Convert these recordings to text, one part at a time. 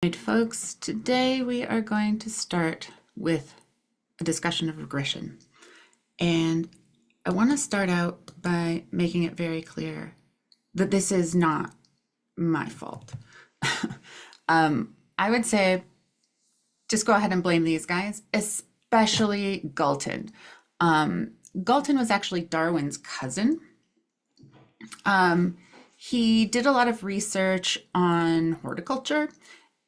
Right, folks, today we are going to start with a discussion of regression. And I want to start out by making it very clear that this is not my fault. I would say just go ahead and blame these guys, especially Galton. Galton was actually Darwin's cousin. He did a lot of research on horticulture,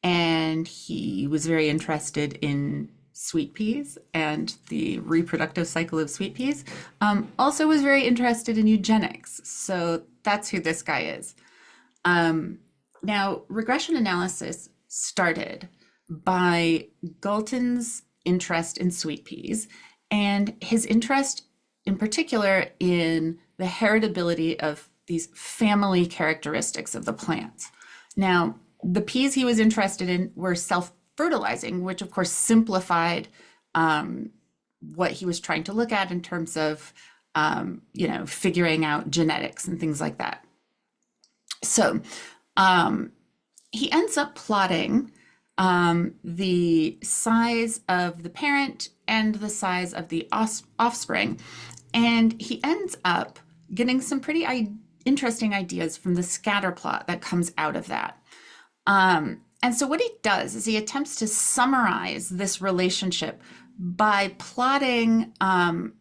and he was very interested in sweet peas and the reproductive cycle of sweet peas. Also was very interested in eugenics. So that's who this guy is. Now, regression analysis started by Galton's interest in sweet peas and his interest in particular in the heritability of these family characteristics of the plants. Now, the peas he was interested in were self-fertilizing, which of course simplified what he was trying to look at in terms of, figuring out genetics and things like that. So he ends up plotting the size of the parent and the size of the offspring. And he ends up getting some pretty interesting ideas from the scatter plot that comes out of that. And so what he does is he attempts to summarize this relationship by plotting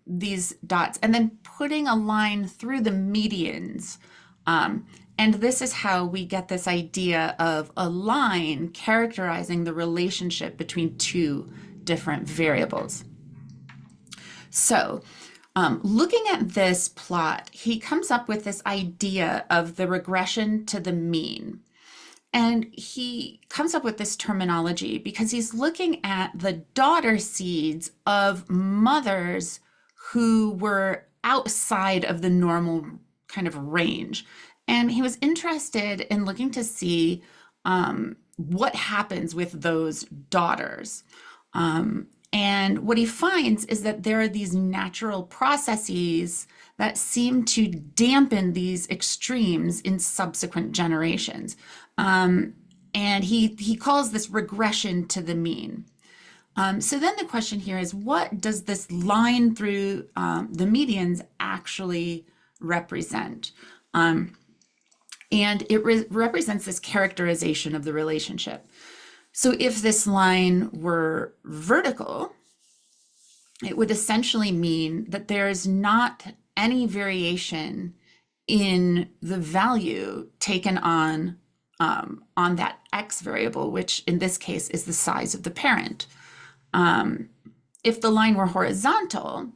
these dots and then putting a line through the medians. And this is how we get this idea of a line characterizing the relationship between two different variables. So looking at this plot, he comes up with this idea of the regression to the mean. And he comes up with this terminology because he's looking at the daughter seeds of mothers who were outside of the normal kind of range. And he was interested in looking to see what happens with those daughters. And what he finds is that there are these natural processes that seem to dampen these extremes in subsequent generations. And he calls this regression to the mean. So then the question here is, what does this line through the medians actually represent? And it represents this characterization of the relationship. So if this line were vertical, it would essentially mean that there is not any variation in the value taken on that X variable, which in this case is the size of the parent. If the line were horizontal,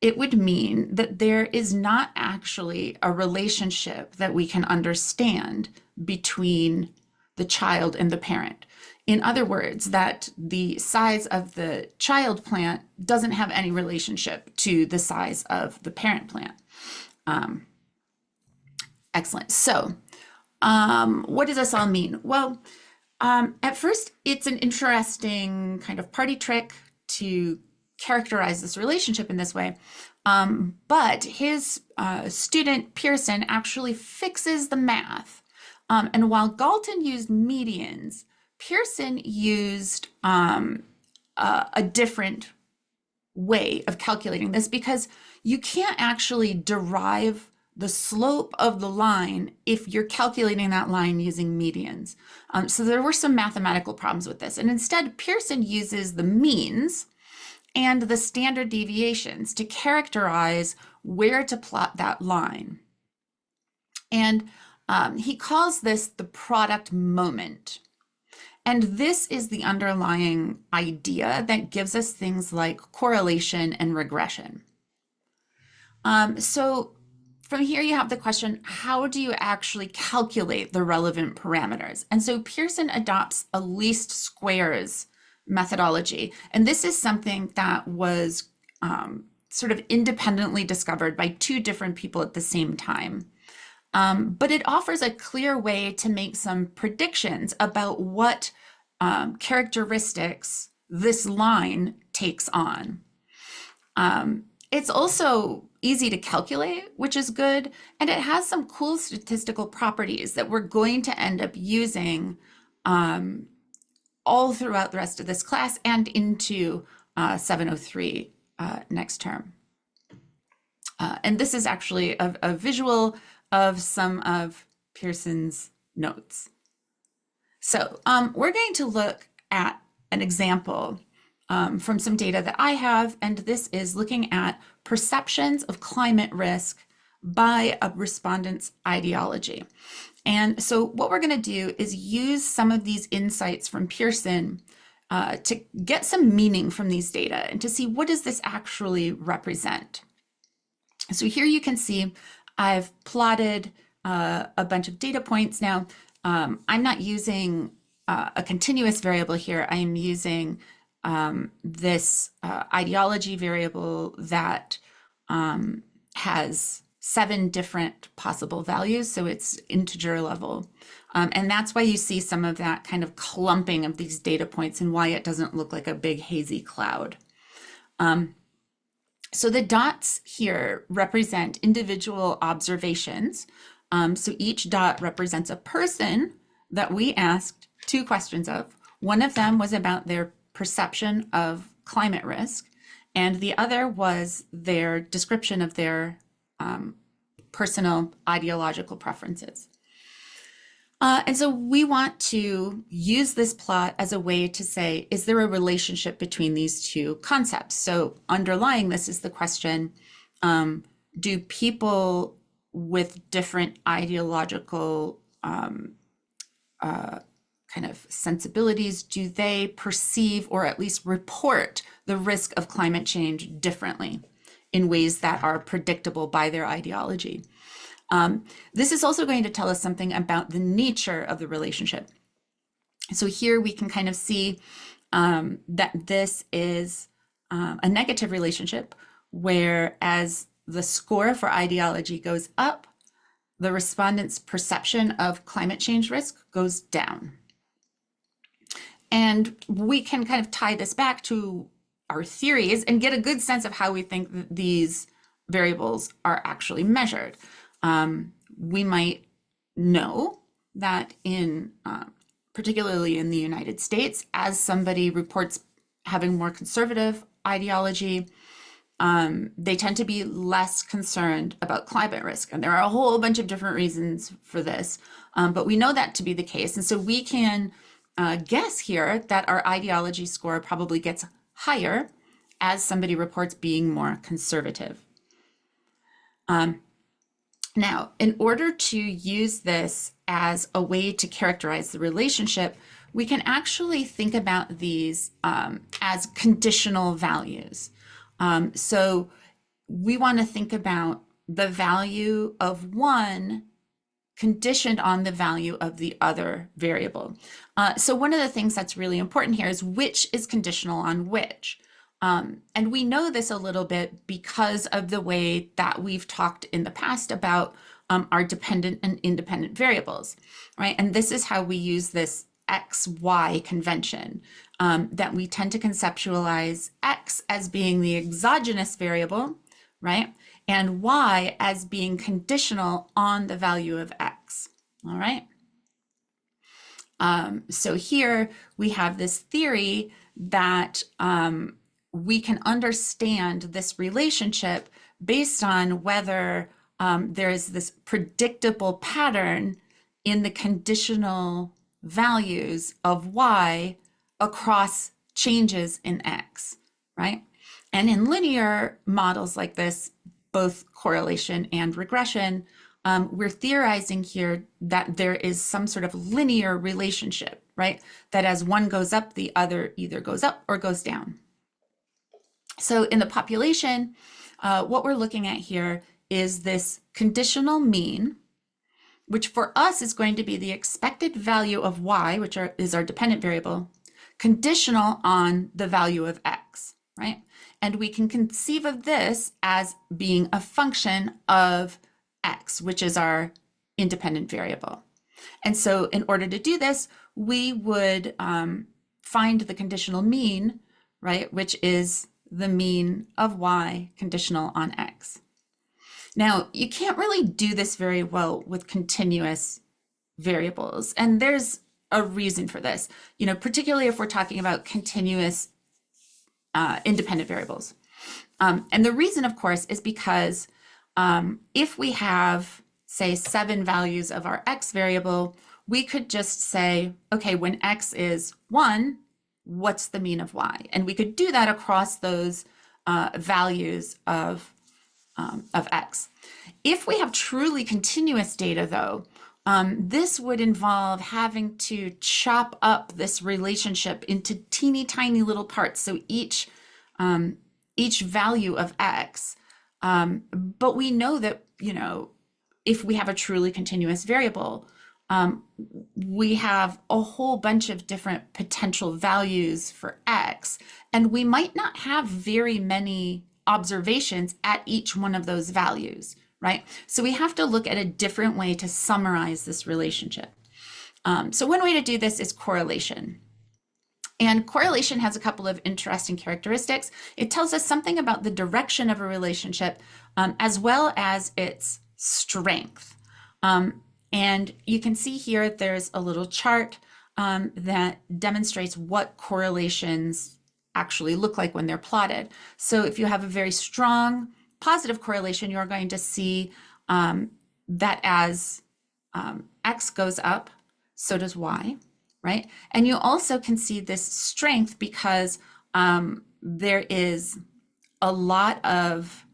it would mean that there is not actually a relationship that we can understand between the child and the parent. In other words, that the size of the child plant doesn't have any relationship to the size of the parent plant. Excellent. So what does this all mean? Well, at first, it's an interesting kind of party trick to characterize this relationship in this way. But his student, Pearson, actually fixes the math. And while Galton used medians, Pearson used a different way of calculating this because you can't actually derive the slope of the line if you're calculating that line using medians. So there were some mathematical problems with this. And instead, Pearson uses the means and the standard deviations to characterize where to plot that line. And he calls this the product moment. And this is the underlying idea that gives us things like correlation and regression. So from here, you have the question, how do you actually calculate the relevant parameters? And so Pearson adopts a least squares methodology. And this is something that was sort of independently discovered by two different people at the same time. But it offers a clear way to make some predictions about what characteristics this line takes on. It's also easy to calculate, which is good, and it has some cool statistical properties that we're going to end up using all throughout the rest of this class and into 703 next term. And this is actually a visual of some of Pearson's notes. So we're going to look at an example from some data that I have, and this is looking at perceptions of climate risk by a respondent's ideology. And so what we're going to do is use some of these insights from Pearson to get some meaning from these data and to see what does this actually represent. So here you can see I've plotted a bunch of data points. Now, I'm not using a continuous variable here. I am using this ideology variable that has 7 different possible values, so it's integer level. And that's why you see some of that kind of clumping of these data points and why it doesn't look like a big hazy cloud. So the dots here represent individual observations. So each dot represents a person that we asked 2 questions of. One of them was about their perception of climate risk, and the other was their description of their personal ideological preferences. And so we want to use this plot as a way to say, is there a relationship between these 2 concepts? So underlying this is the question, do people with different ideological kind of sensibilities, do they perceive or at least report the risk of climate change differently in ways that are predictable by their ideology? This is also going to tell us something about the nature of the relationship. So here we can kind of see that this is a negative relationship, where as the score for ideology goes up, the respondent's perception of climate change risk goes down. And we can kind of tie this back to our theories and get a good sense of how we think that these variables are actually measured. We might know that in, particularly in the United States, as somebody reports having more conservative ideology, they tend to be less concerned about climate risk. And there are a whole bunch of different reasons for this, but we know that to be the case. And so we can guess here that our ideology score probably gets higher as somebody reports being more conservative. Now, in order to use this as a way to characterize the relationship, we can actually think about these as conditional values. So we want to think about the value of one conditioned on the value of the other variable. So one of the things that's really important here is which is conditional on which. And we know this a little bit because of the way that we've talked in the past about our dependent and independent variables, right? And this is how we use this XY convention, that we tend to conceptualize X as being the exogenous variable, right? And Y as being conditional on the value of X, all right? So here we have this theory that we can understand this relationship based on whether there is this predictable pattern in the conditional values of Y across changes in X, right? And in linear models like this, both correlation and regression, we're theorizing here that there is some sort of linear relationship, right? That as one goes up, the other either goes up or goes down. So in the population, what we're looking at here is this conditional mean, which for us is going to be the expected value of Y, which is our dependent variable, conditional on the value of X, right? And we can conceive of this as being a function of X, which is our independent variable. And so in order to do this, we would find the conditional mean, right, which is the mean of Y conditional on X. Now, you can't really do this very well with continuous variables. And there's a reason for this, particularly if we're talking about continuous independent variables. And the reason, of course, is because if we have, say, 7 values of our x variable, we could just say, okay, when x is 1, what's the mean of y? And we could do that across those values of x. If we have truly continuous data, though, this would involve having to chop up this relationship into teeny tiny little parts. So each value of x, but we know that, if we have a truly continuous variable, we have a whole bunch of different potential values for x, and we might not have very many observations at each one of those values, right? So we have to look at a different way to summarize this relationship. So one way to do this is correlation. And correlation has a couple of interesting characteristics. It tells us something about the direction of a relationship, as well as its strength. And you can see here, there's a little chart that demonstrates what correlations actually look like when they're plotted. So if you have a very strong positive correlation, you're going to see that as x goes up, so does y, right? And you also can see this strength because there is a lot of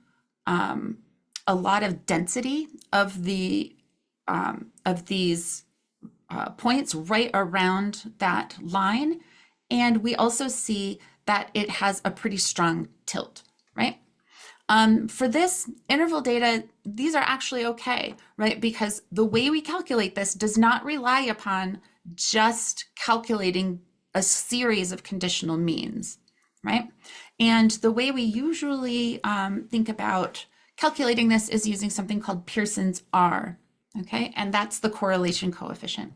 density of these points right around that line, and we also see that it has a pretty strong tilt, right? For this interval data, these are actually okay, right? Because the way we calculate this does not rely upon just calculating a series of conditional means, right? And the way we usually think about calculating this is using something called Pearson's R, okay? And that's the correlation coefficient.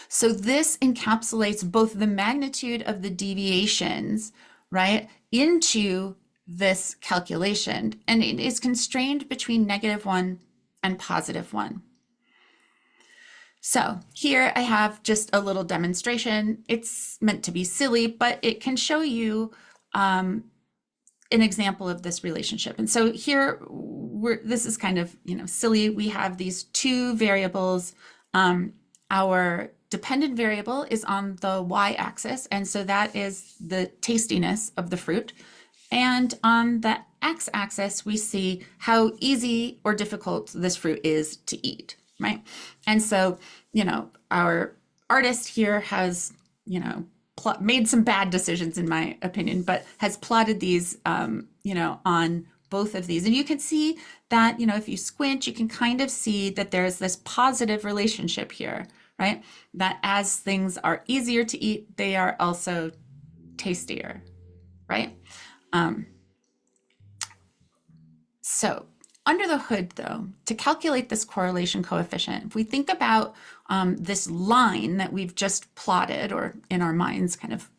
So this encapsulates both the magnitude of the deviations, right, into this calculation, and it is constrained between -1 and +1. So here I have just a little demonstration. It's meant to be silly, but it can show you an example of this relationship. And so here, this is kind of silly. We have these 2 variables. Our dependent variable is on the y-axis, and so that is the tastiness of the fruit. And on the x-axis, we see how easy or difficult this fruit is to eat, right? And so, our artist here has, made some bad decisions, in my opinion, but has plotted these, on both of these. And you can see that, if you squint, you can kind of see that there's this positive relationship here, right? That as things are easier to eat, they are also tastier, right? So under the hood, though, to calculate this correlation coefficient, if we think about this line that we've just plotted, or in our minds kind of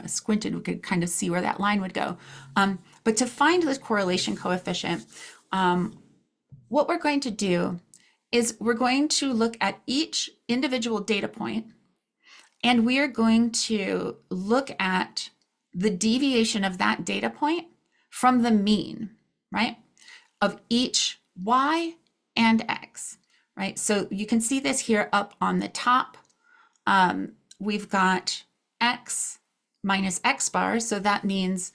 squinted, we could kind of see where that line would go. But to find this correlation coefficient, what we're going to do is we're going to look at each individual data point, and we are going to look at the deviation of that data point from the mean, right, of each y and x, right? So you can see this here up on the top. We've got x minus x bar, so that means,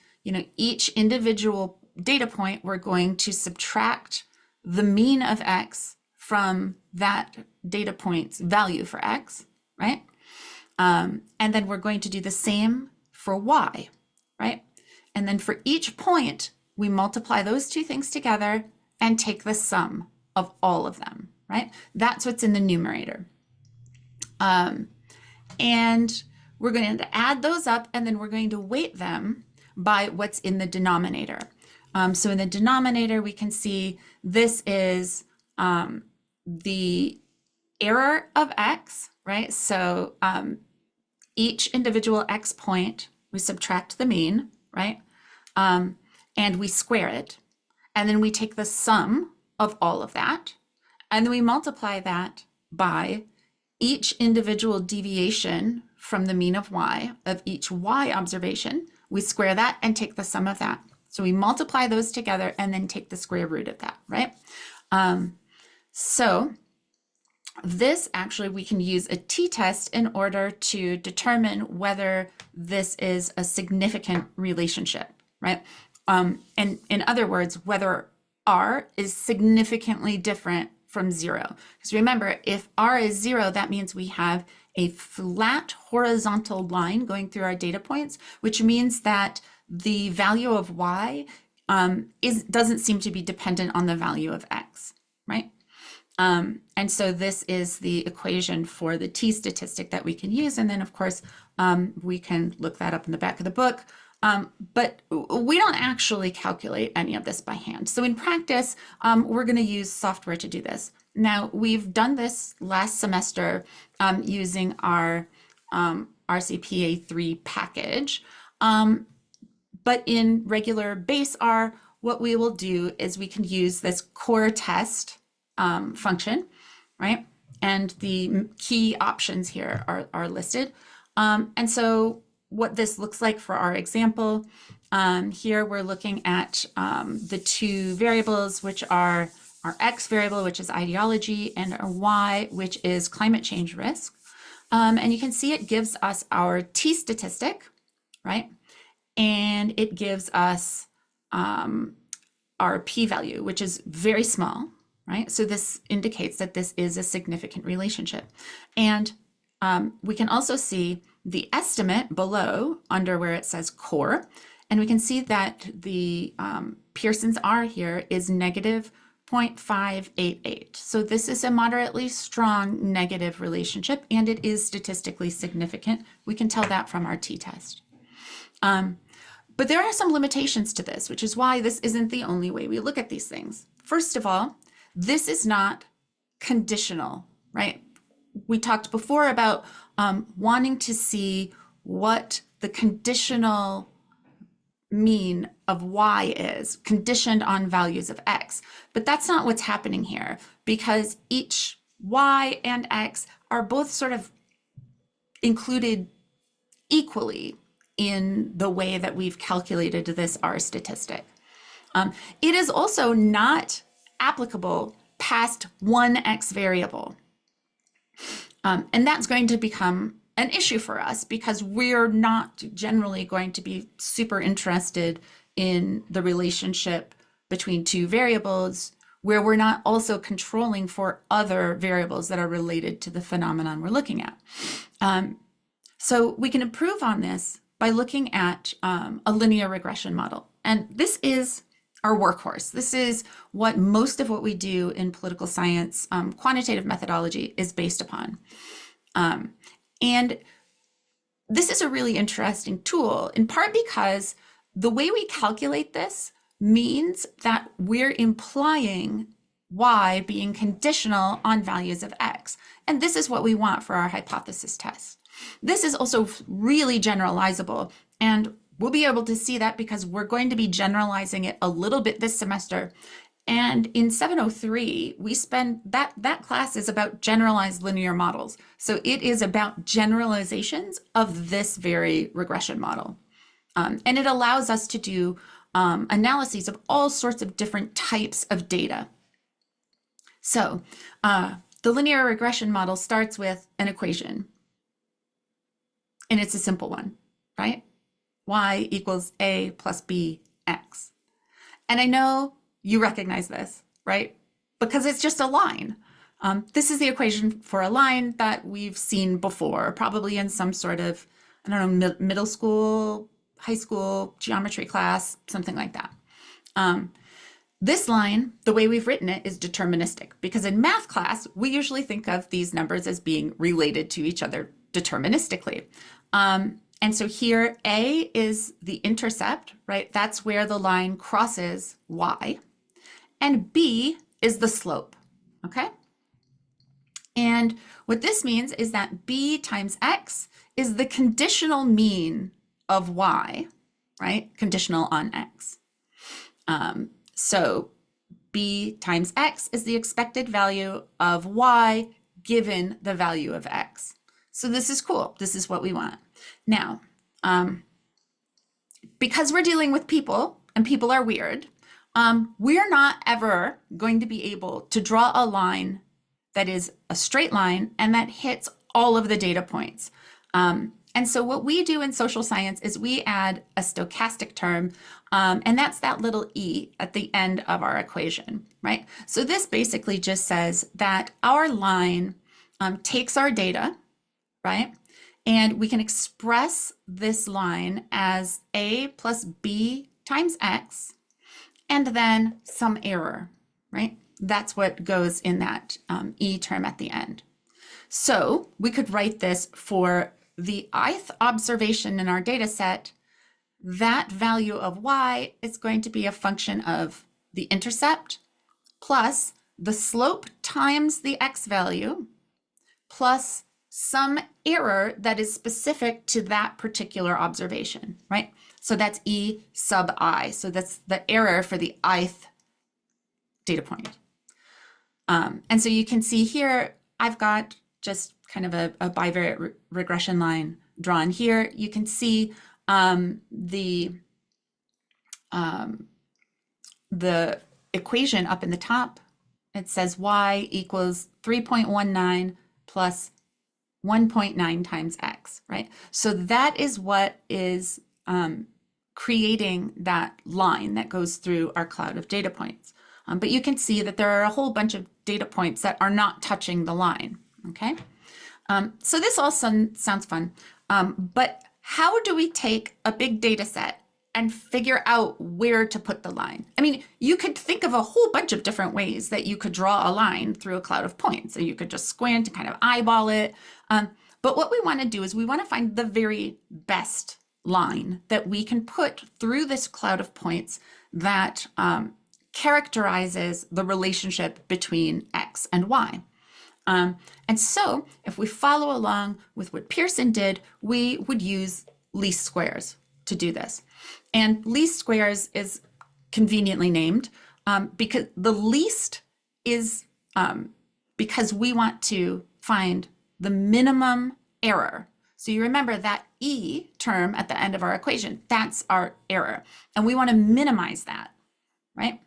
each individual data point, we're going to subtract the mean of x from that data point's value for x, right? And then we're going to do the same for y, right? And then for each point, we multiply those 2 things together and take the sum of all of them, right? That's what's in the numerator. And we're going to add those up, and then we're going to weight them by what's in the denominator. So in the denominator, we can see this is the error of x, right? So each individual x point, we subtract the mean, right? And we square it. And then we take the sum of all of that, and then we multiply that by each individual deviation from the mean of y of each y observation, we square that and take the sum of that. So we multiply those together and then take the square root of that, right? So this actually, we can use a t-test in order to determine whether this is a significant relationship, right? And in other words, whether r is significantly different from 0. Because remember, if r is 0, that means we have a flat horizontal line going through our data points, which means that the value of y doesn't seem to be dependent on the value of x, right? And so this is the equation for the t statistic that we can use. And then, of course, we can look that up in the back of the book. But we don't actually calculate any of this by hand. So in practice, we're going to use software to do this. Now, we've done this last semester using our RCPA3 package. But in regular base R, what we will do is we can use this core test function, right? And the key options here are listed. And so what this looks like for our example, here we're looking at the two variables, which are our X variable, which is ideology, and our Y, which is climate change risk. And you can see it gives us our T statistic, right? And it gives us our p-value, which is very small, right? So this indicates that this is a significant relationship. And we can also see the estimate below under where it says core. And we can see that the Pearson's R here is negative 0.588. So this is a moderately strong negative relationship, and it is statistically significant. We can tell that from our t-test. But there are some limitations to this, which is why this isn't the only way we look at these things. First of all, this is not conditional, right? We talked before about wanting to see what the conditional mean of y is, conditioned on values of x. But that's not what's happening here, because each y and x are both sort of included equally in the way that we've calculated this R statistic. It is also not applicable past one x variable. And that's going to become an issue for us because we're not generally going to be super interested in the relationship between two variables where we're not also controlling for other variables that are related to the phenomenon we're looking at. So we can improve on this by looking at a linear regression model. And this is our workhorse. This is what most of what we do in political science quantitative methodology is based upon. And this is a really interesting tool, in part because the way we calculate this means that we're implying y being conditional on values of x. And this is what we want for our hypothesis test. This is also really generalizable, and we'll be able to see that because we're going to be generalizing it a little bit this semester. And in 703, we spend that class is about generalized linear models. So it is about generalizations of this very regression model. And it allows us to do analyses of all sorts of different types of data. So the linear regression model starts with an equation. And it's a simple one, right? Y equals A plus B X. And I know you recognize this, right? Because it's just a line. This is the equation for a line that we've seen before, probably in some sort of, I don't know, middle school, high school, geometry class, something like that. This line, the way we've written it, is deterministic because in math class, we usually think of these numbers as being related to each other deterministically. And so here, A is the intercept, right? That's where the line crosses y. And B is the slope, okay? And what this means is that B times X is the conditional mean of y, right? Conditional on X. So B times X is the expected value of y given the value of x. So this is cool. This is what we want. Now, because we're dealing with people and people are weird, we're not ever going to be able to draw a line that is a straight line and that hits all of the data points. And so what we do in social science is we add a stochastic term, and that's that little e at the end of our equation, right? So this basically just says that our line takes our data, right? And we can express this line as a plus b times x, and then some error, right? That's what goes in that e term at the end. So we could write this for the ith observation in our data set. That value of y is going to be a function of the intercept plus the slope times the x value plus some error that is specific to that particular observation, right? So that's e sub I. So that's the error for the ith data point. And so you can see here, I've got just kind of a bivariate regression line drawn here. You can see the equation up in the top. It says y equals 3.19 plus 1.9 times x, right? So that is what is creating that line that goes through our cloud of data points. But you can see that there are a whole bunch of data points that are not touching the line, okay? So this all sounds fun, but how do we take a big data set and figure out where to put the line? I mean, you could think of a whole bunch of different ways that you could draw a line through a cloud of points. So you could just squint and kind of eyeball it. But what we want to do is we want to find the very best line that we can put through this cloud of points that characterizes the relationship between x and y. And so if we follow along with what Pearson did, we would use least squares to do this. And least squares is conveniently named because the least is because we want to find the minimum error. So you remember that e term at the end of our equation, that's our error. And we want to minimize that, right?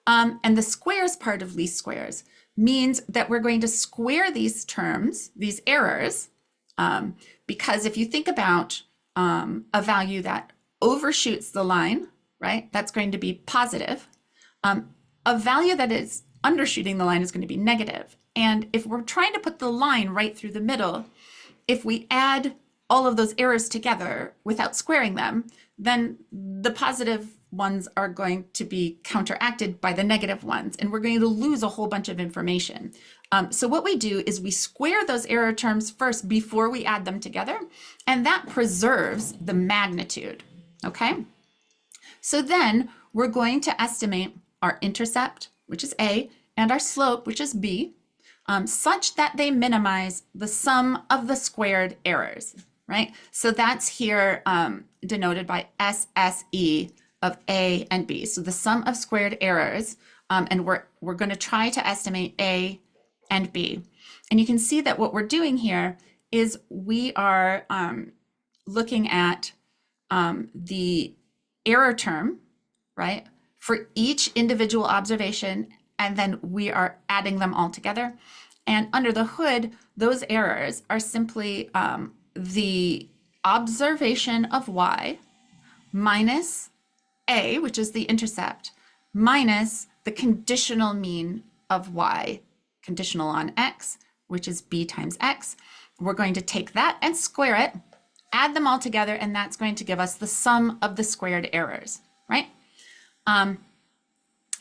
And the squares part of least squares means that we're going to square these terms, these errors, because if you think about a value that overshoots the line, right, that's going to be positive. A value that is undershooting the line is going to be negative. And if we're trying to put the line right through the middle, if we add all of those errors together without squaring them, then the positive ones are going to be counteracted by the negative ones, and we're going to lose a whole bunch of information. So what we do is we square those error terms first before we add them together, and that preserves the magnitude, okay? So then we're going to estimate our intercept, which is A, and our slope, which is B, such that they minimize the sum of the squared errors, right? So that's here denoted by SSE of A and B. So the sum of squared errors, and we're going to try to estimate A and B. And you can see that what we're doing here is we are looking at the error term, right, for each individual observation, and then we are adding them all together. And under the hood, those errors are simply the observation of y minus A, which is the intercept, minus the conditional mean of y, conditional on x, which is b times x. We're going to take that and square it, add them all together, and that's going to give us the sum of the squared errors, right?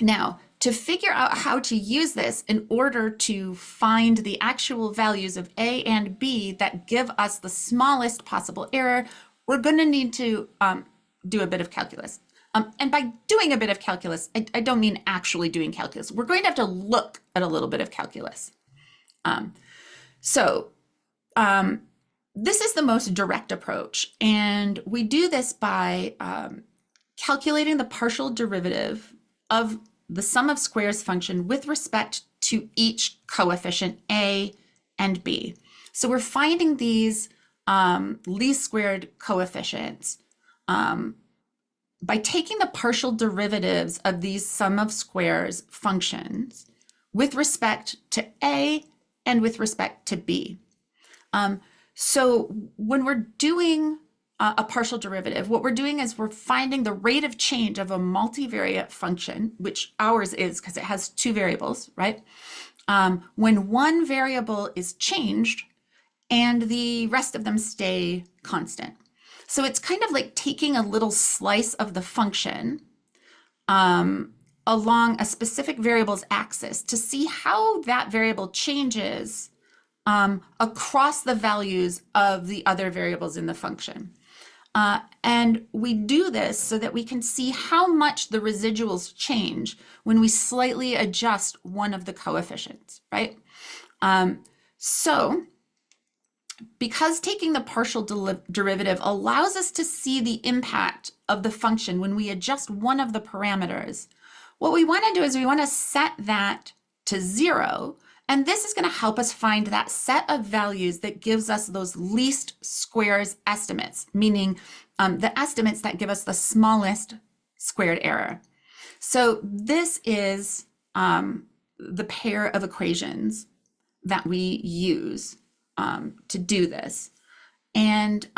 Now, to figure out how to use this in order to find the actual values of A and B that give us the smallest possible error, we're going to need to do a bit of calculus. And by doing a bit of calculus, I don't mean actually doing calculus. We're going to have to look at a little bit of calculus. This is the most direct approach, and we do this by calculating the partial derivative of the sum of squares function with respect to each coefficient A and B. So we're finding these least squared coefficients by taking the partial derivatives of these sum of squares functions with respect to A and with respect to B. So when we're doing a partial derivative, what we're doing is we're finding the rate of change of a multivariate function, which ours is because it has two variables, right? When one variable is changed and the rest of them stay constant. So it's kind of like taking a little slice of the function along a specific variable's axis to see how that variable changes across the values of the other variables in the function. And we do this so that we can see how much the residuals change when we slightly adjust one of the coefficients, right? So because taking the partial derivative allows us to see the impact of the function when we adjust one of the parameters, what we want to do is we want to set that to 0. And this is going to help us find that set of values that gives us those least squares estimates, meaning the estimates that give us the smallest squared error. So this is the pair of equations that we use to do this. And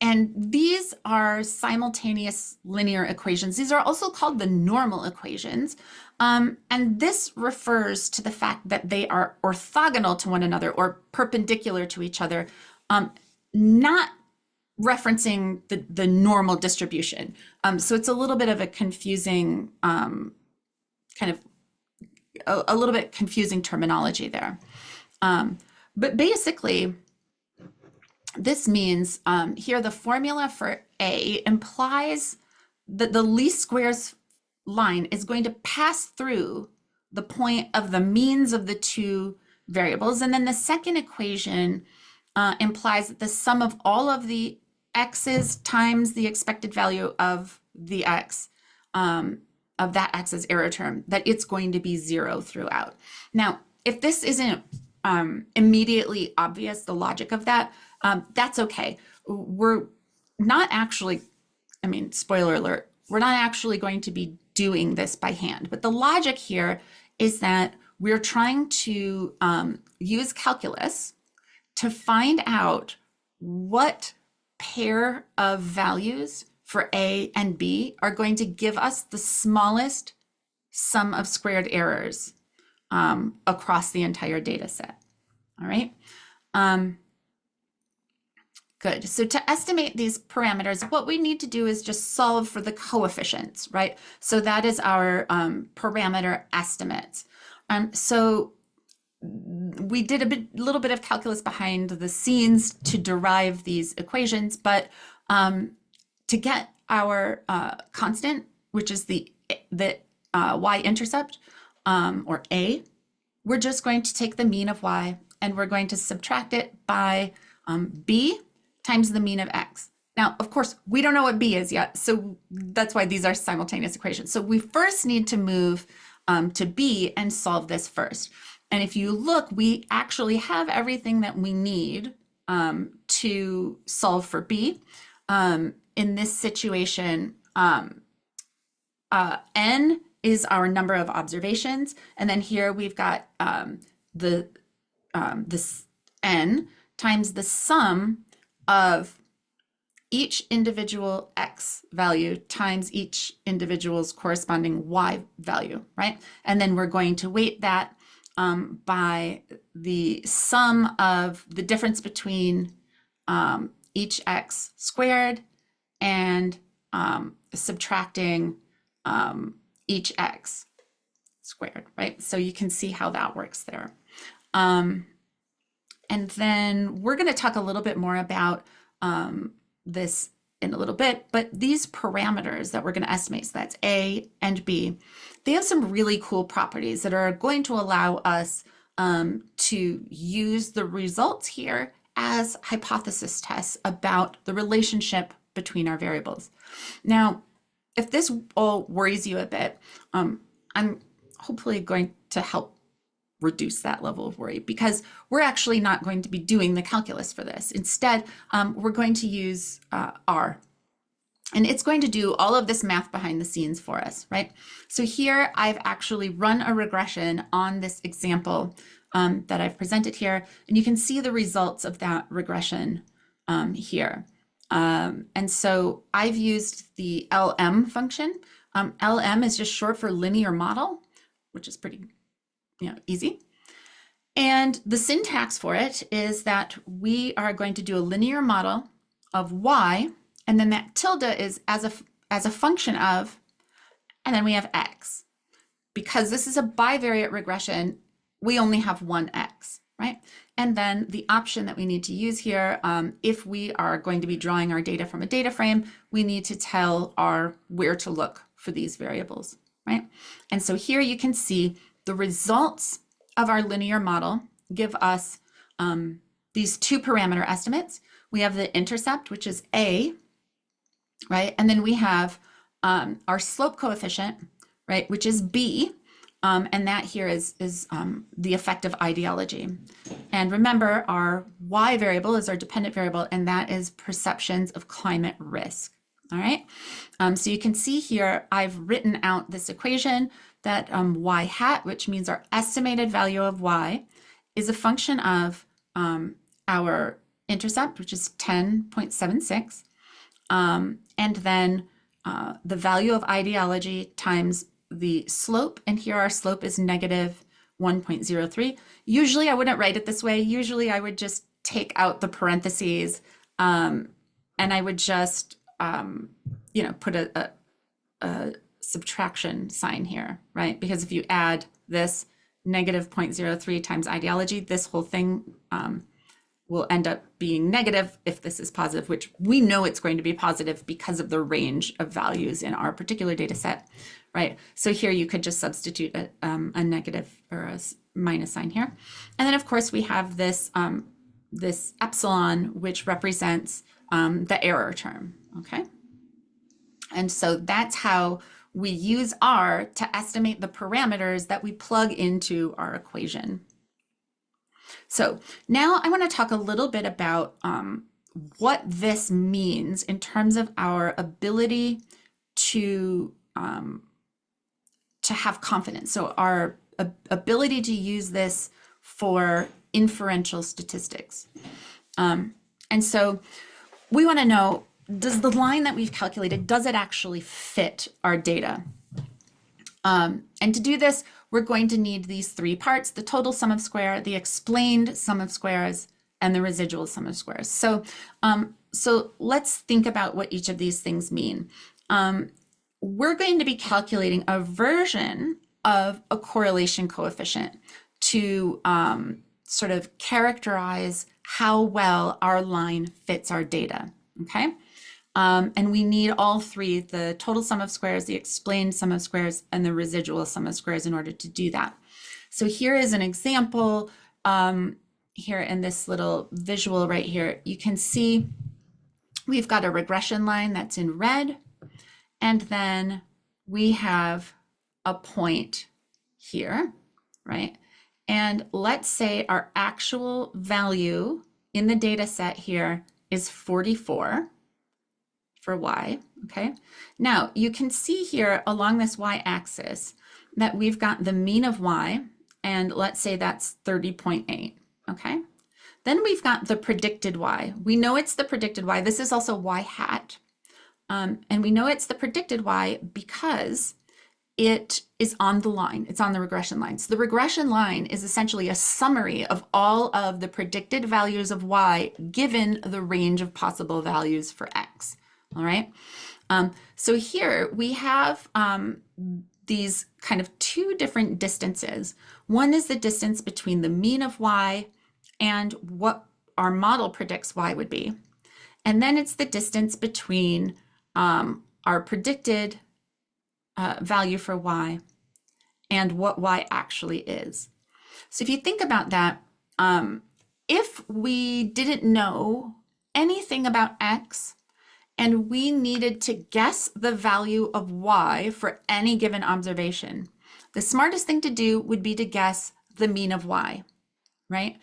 and these are simultaneous linear equations. These are also called the normal equations. And this refers to the fact that they are orthogonal to one another or perpendicular to each other, not referencing the normal distribution. So it's a little bit of a confusing, kind of a little bit confusing terminology there. But basically, this means here the formula for A implies that the least squares line is going to pass through the point of the means of the two variables. And then the second equation implies that the sum of all of the x's times the expected value of the x, of that x's error term, that it's going to be 0 throughout. Now, if this isn't immediately obvious, the logic of that, that's okay. We're not actually, I mean, spoiler alert, we're not actually going to be doing this by hand. But the logic here is that we're trying to use calculus to find out what pair of values for A and B are going to give us the smallest sum of squared errors across the entire data set. All right. Good. So to estimate these parameters, what we need to do is just solve for the coefficients, right? So that is our parameter estimates. So we did a little bit of calculus behind the scenes to derive these equations, but to get our constant, which is the y-intercept, or A, we're just going to take the mean of y and we're going to subtract it by b times the mean of x. Now, of course, we don't know what b is yet, so that's why these are simultaneous equations. So we first need to move to b and solve this first. And if you look, we actually have everything that we need to solve for b. In this situation, n is our number of observations, and then here we've got this n times the sum of each individual x value times each individual's corresponding y value, right? And then we're going to weight that by the sum of the difference between each x squared and subtracting each x squared, right? So you can see how that works there. And then we're going to talk a little bit more about this in a little bit, but these parameters that we're going to estimate, so that's A and B, they have some really cool properties that are going to allow us to use the results here as hypothesis tests about the relationship between our variables. Now, if this all worries you a bit, I'm hopefully going to help reduce that level of worry, because we're actually not going to be doing the calculus for this. Instead, we're going to use R. And it's going to do all of this math behind the scenes for us, right? So here I've actually run a regression on this example that I've presented here, and you can see the results of that regression here. And so I've used the LM function. LM is just short for linear model, which is pretty easy. And the syntax for it is that we are going to do a linear model of y, and then that tilde is as a function of, and then we have x. Because this is a bivariate regression, we only have one x, right? And then the option that we need to use here, if we are going to be drawing our data from a data frame, we need to tell R where to look for these variables, right? And so here you can see the results of our linear model give us these two parameter estimates. We have the intercept, which is A, right? And then we have our slope coefficient, right, which is B. And that here is the effective ideology. And remember, our Y variable is our dependent variable, and that is perceptions of climate risk. All right. So you can see here, I've written out this equation that Y hat, which means our estimated value of Y, is a function of our intercept, which is 10.76, and then the value of ideology times the slope, and here our slope is negative 1.03. Usually I wouldn't write it this way. Usually I would just take out the parentheses and I would just put a subtraction sign here, right? Because if you add this negative 0.03 times ideology, this whole thing will end up being negative if this is positive, which we know it's going to be positive because of the range of values in our particular data set, right? So here you could just substitute a negative or a minus sign here. And then of course we have this, this epsilon, which represents the error term, okay? And so that's how we use R to estimate the parameters that we plug into our equation. So now I want to talk a little bit about what this means in terms of our ability to have confidence. So our ability to use this for inferential statistics. And so we want to know, does the line that we've calculated, does it actually fit our data? And to do this, we're going to need these three parts: the total sum of square, the explained sum of squares, and the residual sum of squares. So, so let's think about what each of these things mean. We're going to be calculating a version of a correlation coefficient to sort of characterize how well our line fits our data, okay? And we need all three: the total sum of squares, the explained sum of squares, and the residual sum of squares in order to do that. So here is an example here in this little visual right here. You can see we've got a regression line that's in red, and then we have a point here, right? And let's say our actual value in the data set here is 44. For Y, okay? Now, you can see here along this Y-axis that we've got the mean of Y, and let's say that's 30.8, okay? Then we've got the predicted Y. We know it's the predicted Y. This is also Y hat. And we know it's the predicted Y because it is on the line. It's on the regression line. So the regression line is essentially a summary of all of the predicted values of Y given the range of possible values for X. All right. So here we have these kind of two different distances. One is the distance between the mean of Y and what our model predicts Y would be. And then it's the distance between our predicted value for Y and what Y actually is. So if you think about that, if we didn't know anything about X, and we needed to guess the value of Y for any given observation, the smartest thing to do would be to guess the mean of y, right?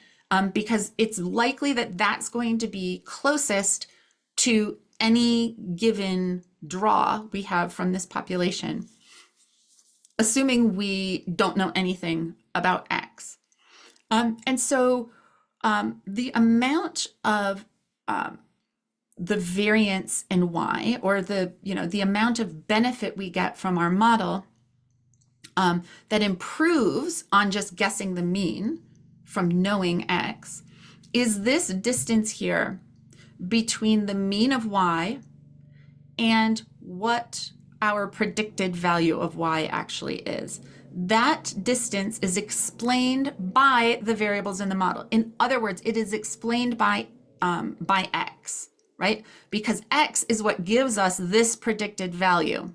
Because it's likely that that's going to be closest to any given draw we have from this population, assuming we don't know anything about x. And so the amount of the variance in y, or the amount of benefit we get from our model that improves on just guessing the mean from knowing x, is this distance here between the mean of y and what our predicted value of y actually is. That distance is explained by the variables in the model. In other words, it is explained by x, right? Because x is what gives us this predicted value.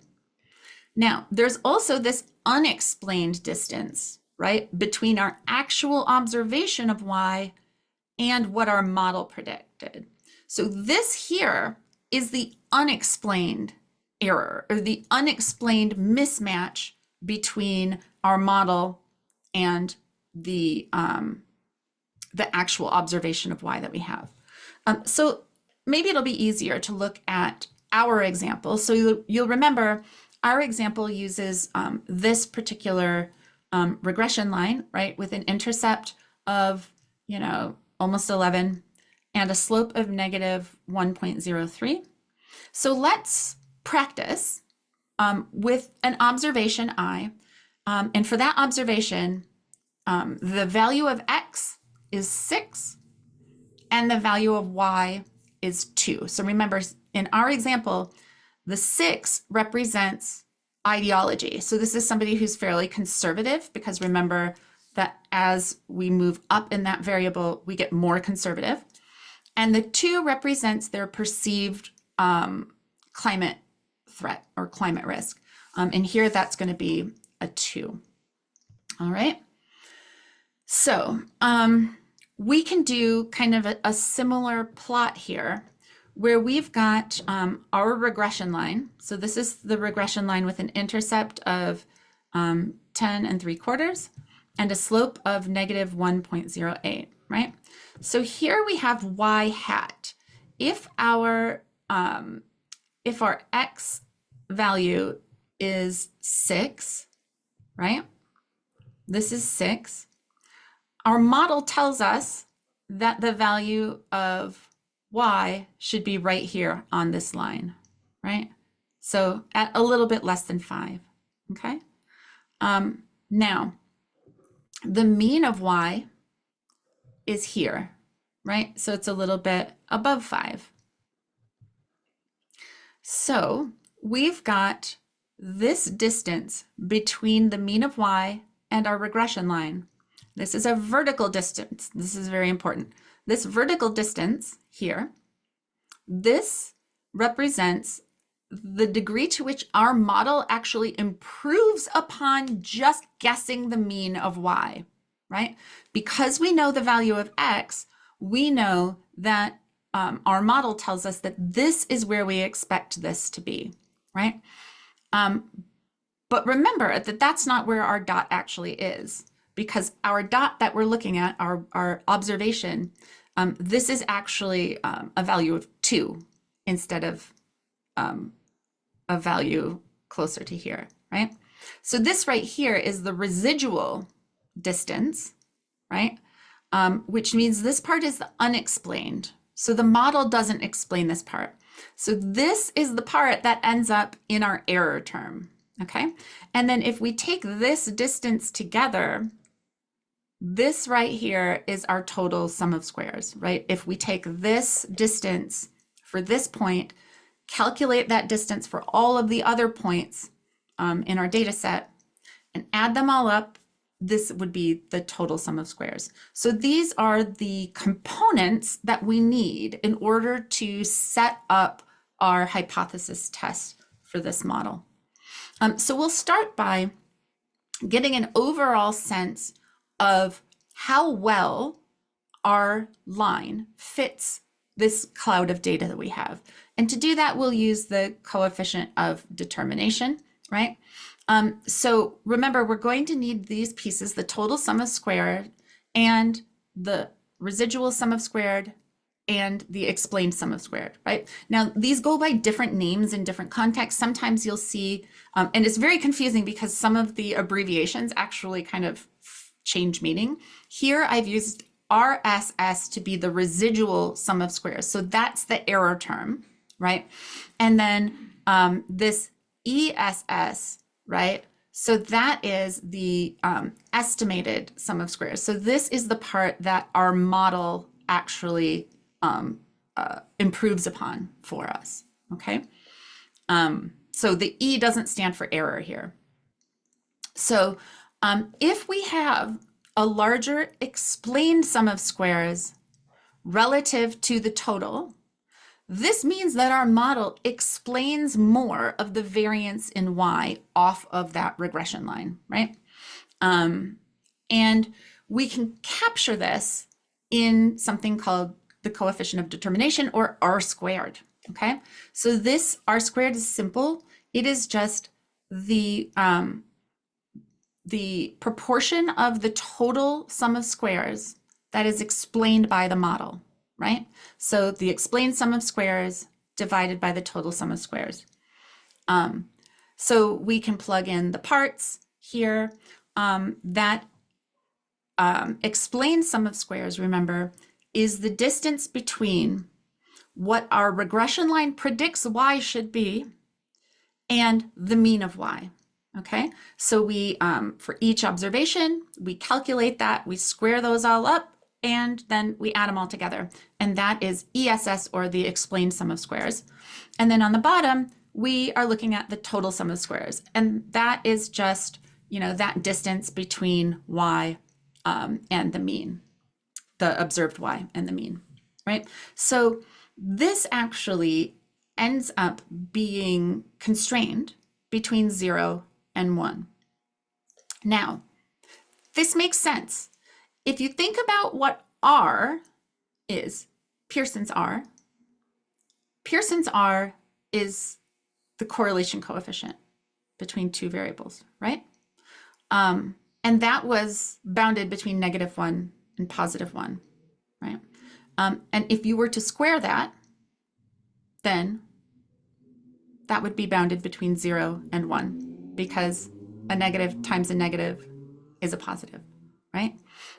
Now, there's also this unexplained distance, right, between our actual observation of y and what our model predicted. So this here is the unexplained error, or the unexplained mismatch between our model and the actual observation of y that we have. So maybe it'll be easier to look at our example. So you'll remember our example uses this particular regression line, right, with an intercept of, almost 11 and a slope of negative 1.03. So let's practice with an observation I. And for that observation, the value of x is 6 and the value of y is 2. So remember, in our example, the 6 represents ideology. So this is somebody who's fairly conservative, because remember that as we move up in that variable, we get more conservative. And the 2 represents their perceived climate threat or climate risk. And here that's going to be a 2. All right. So we can do kind of a similar plot here, where we've got our regression line. So this is the regression line with an intercept of 10 3/4 and a slope of negative 1.08, right? So here we have y hat. If our x value is 6, right? This is 6. Our model tells us that the value of y should be right here on this line, right? So at a little bit less than 5, okay? Now, the mean of y is here, right? So it's a little bit above 5. So we've got this distance between the mean of y and our regression line. This is a vertical distance. This is very important. This vertical distance here, this represents the degree to which our model actually improves upon just guessing the mean of y, right? Because we know the value of x, we know that our model tells us that this is where we expect this to be, right? But remember that that's not where our dot actually is, because our dot that we're looking at, our observation, this is actually a value of 2 instead of a value closer to here, right? So this right here is the residual distance, right? Which means this part is the unexplained. So the model doesn't explain this part. So this is the part that ends up in our error term, okay? And then if we take this distance together, this right here is our total sum of squares, right? If we take this distance for this point, calculate that distance for all of the other points in our data set, and add them all up, this would be the total sum of squares. So these are the components that we need in order to set up our hypothesis test for this model. So we'll start by getting an overall sense of how well our line fits this cloud of data that we have. And to do that, we'll use the coefficient of determination, right? So remember, we're going to need these pieces, the total sum of squared and the residual sum of squared and the explained sum of squared, right? Now, these go by different names in different contexts. Sometimes you'll see, and it's very confusing because some of the abbreviations actually kind of change meaning. Here, I've used RSS to be the residual sum of squares. So that's the error term, right? And then this ESS, right? So that is the estimated sum of squares. So this is the part that our model actually improves upon for us, okay? So the E doesn't stand for error here. So if we have a larger explained sum of squares relative to the total, this means that our model explains more of the variance in Y off of that regression line, right? And we can capture this in something called the coefficient of determination, or R squared, okay? So this R squared is simple. It is just the proportion of the total sum of squares that is explained by the model, right? So the explained sum of squares divided by the total sum of squares. So we can plug in the parts here. That explained sum of squares, remember, is the distance between what our regression line predicts Y should be and the mean of Y. Okay, so we, for each observation, we calculate that, we square those all up, and then we add them all together. And that is ESS, or the explained sum of squares. And then on the bottom, we are looking at the total sum of squares. And that is just, you know, that distance between Y and the mean, the observed Y and the mean, right? So this actually ends up being constrained between 0 and 1. Now, this makes sense. If you think about what R is, Pearson's R is the correlation coefficient between two variables, right? And that was bounded between -1 and +1, right? And if you were to square that, then that would be bounded between 0 and 1, because a negative times a negative is a positive, right?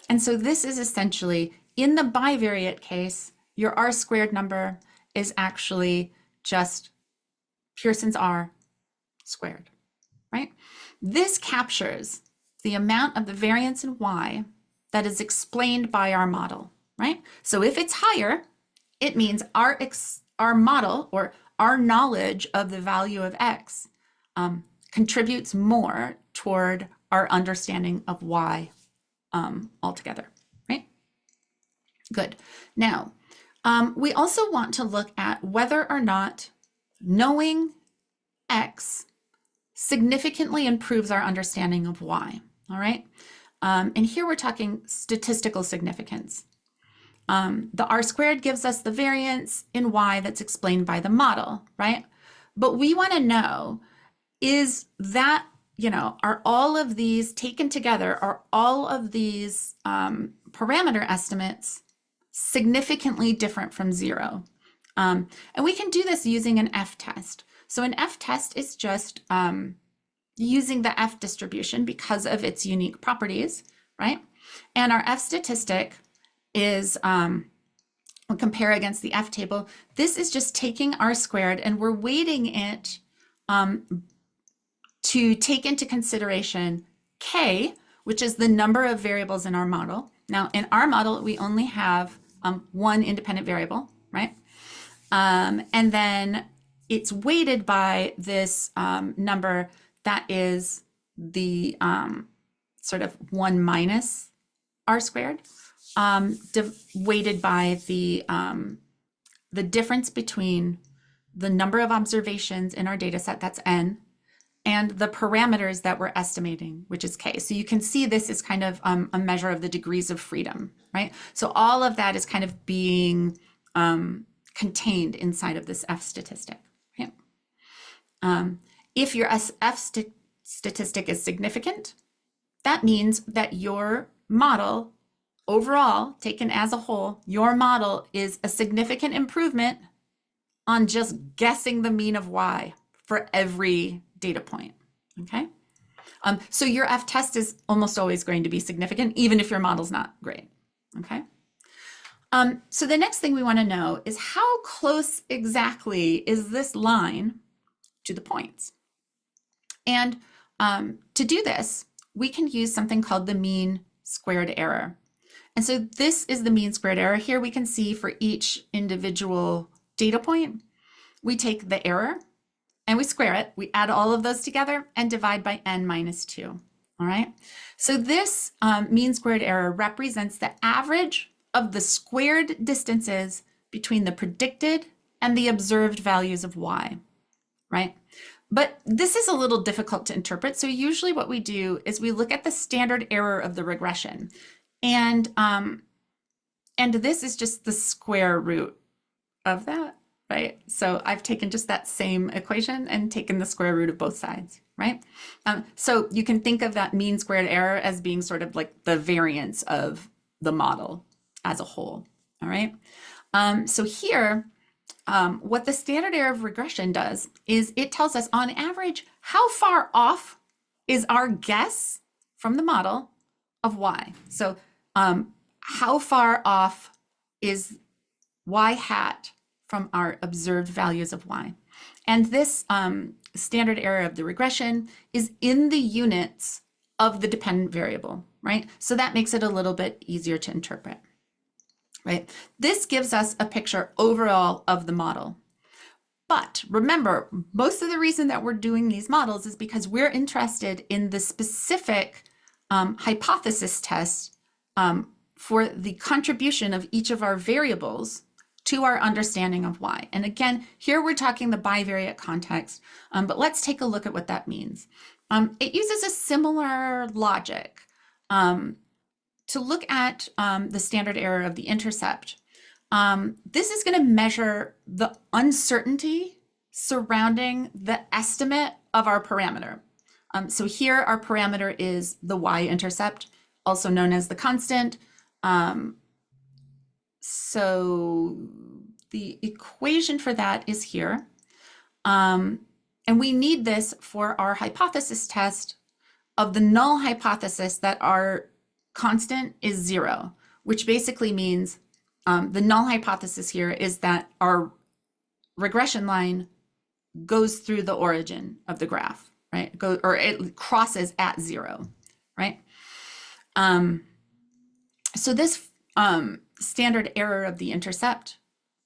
And so this is essentially, in the bivariate case, your R squared number is actually just Pearson's R squared, right? This captures the amount of the variance in Y that is explained by our model, right? So if it's higher, it means our model, or our knowledge of the value of X, contributes more toward our understanding of Y altogether, right? Good. Now, we also want to look at whether or not knowing X significantly improves our understanding of Y, all right? And here we're talking statistical significance. The R squared gives us the variance in Y that's explained by the model, right? But we want to know, is that, you know, are all of these taken together, are all of these parameter estimates significantly different from 0? And we can do this using an F-test. So an F-test is just using the F distribution because of its unique properties, right? And our F statistic is, we'll compare against the F table. This is just taking R squared, and we're weighting it to take into consideration K, which is the number of variables in our model. Now, in our model, we only have one independent variable, right? And then it's weighted by this number that is the sort of 1 minus R squared, weighted by the difference between the number of observations in our data set, that's N, and the parameters that we're estimating, which is K. So you can see this is kind of a measure of the degrees of freedom, right? So all of that is kind of being contained inside of this F statistic, right? If your SF statistic is significant, that means that your model overall, taken as a whole, your model is a significant improvement on just guessing the mean of y for every data point, okay? So your F-test is almost always going to be significant, even if your model's not great, okay? So the next thing we want to know is how close exactly is this line to the points? And to do this, we can use something called the mean squared error. And so this is the mean squared error. Here we can see for each individual data point, we take the error and we square it. We add all of those together and divide by n minus 2. All right. So this mean squared error represents the average of the squared distances between the predicted and the observed values of y, right? But this is a little difficult to interpret. So usually what we do is we look at the standard error of the regression. And this is just the square root of that, right? So I've taken just that same equation and taken the square root of both sides, right? So you can think of that mean squared error as being sort of like the variance of the model as a whole, all right? So here, what the standard error of regression does is it tells us on average how far off is our guess from the model of y. So how far off is y hat from our observed values of y? And this standard error of the regression is in the units of the dependent variable, right? So that makes it a little bit easier to interpret, right? This gives us a picture overall of the model. But remember, most of the reason that we're doing these models is because we're interested in the specific hypothesis test for the contribution of each of our variables to our understanding of y. And again, here we're talking the bivariate context, but let's take a look at what that means. It uses a similar logic to look at the standard error of the intercept. This is going to measure the uncertainty surrounding the estimate of our parameter. So here our parameter is the y-intercept, also known as the constant. So the equation for that is here. And we need this for our hypothesis test of the null hypothesis that our constant is 0, which basically means the null hypothesis here is that our regression line goes through the origin of the graph, right? Or it crosses at 0, right? So this standard error of the intercept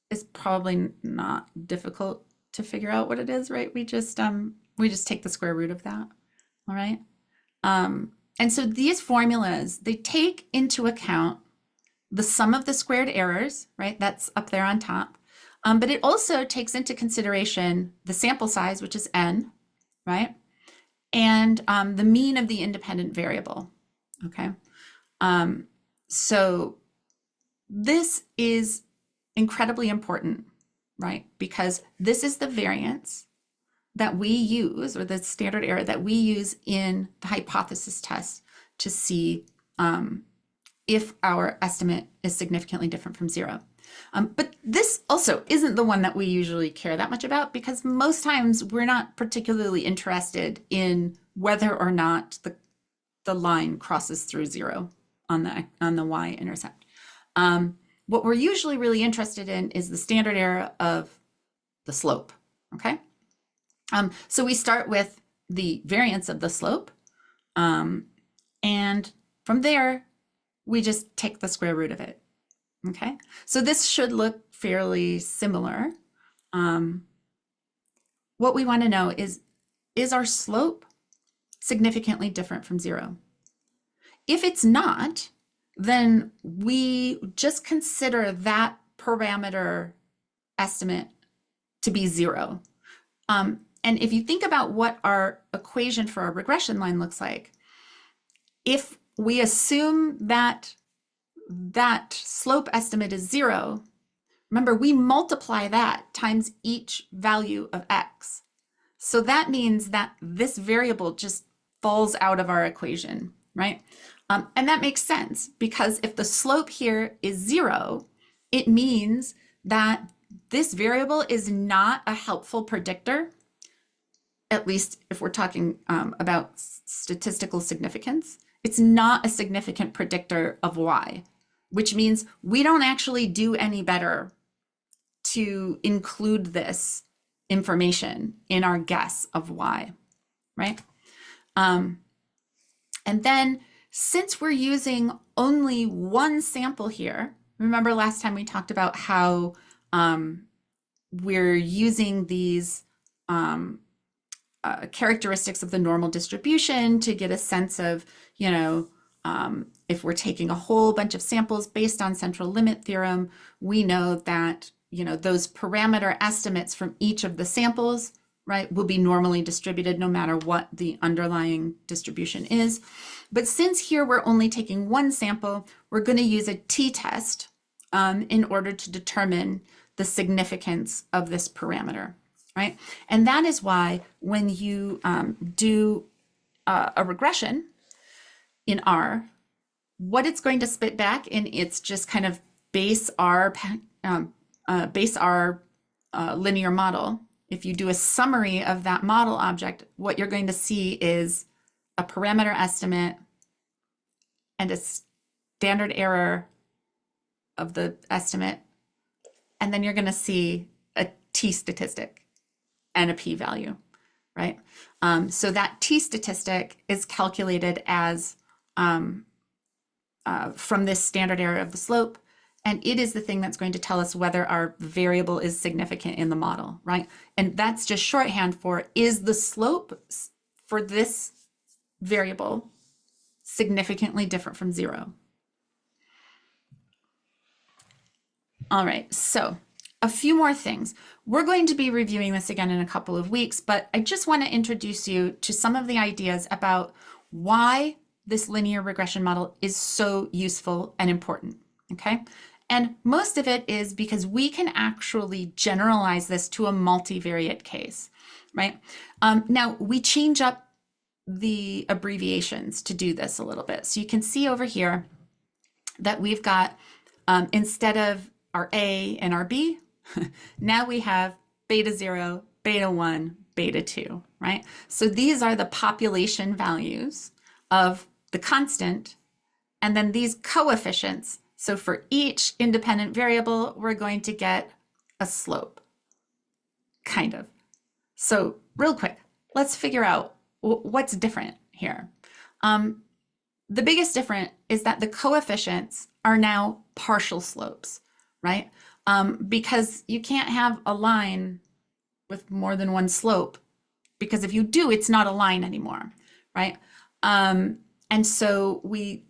is probably not difficult to figure out what it is, right? We just take the square root of that, all right? And so these formulas, they take into account the sum of the squared errors, right? That's up there on top. But it also takes into consideration the sample size, which is n, right? And the mean of the independent variable, okay? So this is incredibly important, right? Because this is the variance that we use, or the standard error that we use in the hypothesis test to see if our estimate is significantly different from 0. But this also isn't the one that we usually care that much about, because most times we're not particularly interested in whether or not the line crosses through 0 on the y-intercept. What we're usually really interested in is the standard error of the slope, okay? So we start with the variance of the slope, and from there, we just take the square root of it, okay? So this should look fairly similar. What we want to know is our slope significantly different from 0? If it's not, then we just consider that parameter estimate to be 0. And if you think about what our equation for our regression line looks like, if we assume that that slope estimate is 0, remember we multiply that times each value of x. So that means that this variable just falls out of our equation, right? And that makes sense because if the slope here is 0, it means that this variable is not a helpful predictor, at least if we're talking about statistical significance. It's not a significant predictor of y, which means we don't actually do any better to include this information in our guess of y, right? And then since we're using only one sample here, remember last time we talked about how we're using these characteristics of the normal distribution to get a sense of, if we're taking a whole bunch of samples based on central limit theorem, we know that, those parameter estimates from each of the samples, right, will be normally distributed no matter what the underlying distribution is. But since here we're only taking one sample, we're going to use a t-test in order to determine the significance of this parameter, right? And that is why when you do a regression in R, what it's going to spit back in its just kind of base R linear model. If you do a summary of that model object, what you're going to see is a parameter estimate and a standard error of the estimate. And then you're going to see a t statistic and a p-value, right? So that t statistic is calculated as from this standard error of the slope, and it is the thing that's going to tell us whether our variable is significant in the model, right? And that's just shorthand for, is the slope for this variable significantly different from 0? All right, so a few more things. We're going to be reviewing this again in a couple of weeks, but I just want to introduce you to some of the ideas about why this linear regression model is so useful and important, okay? And most of it is because we can actually generalize this to a multivariate case, right? Now, we change up the abbreviations to do this a little bit. So you can see over here that we've got, instead of our A and our B, now we have beta 0, beta 1, beta 2, right? So these are the population values of the constant, and then these coefficients. So for each independent variable, we're going to get a slope, kind of. So real quick, let's figure out what's different here. The biggest difference is that the coefficients are now partial slopes, right? Because you can't have a line with more than one slope, because if you do, it's not a line anymore, right? And so we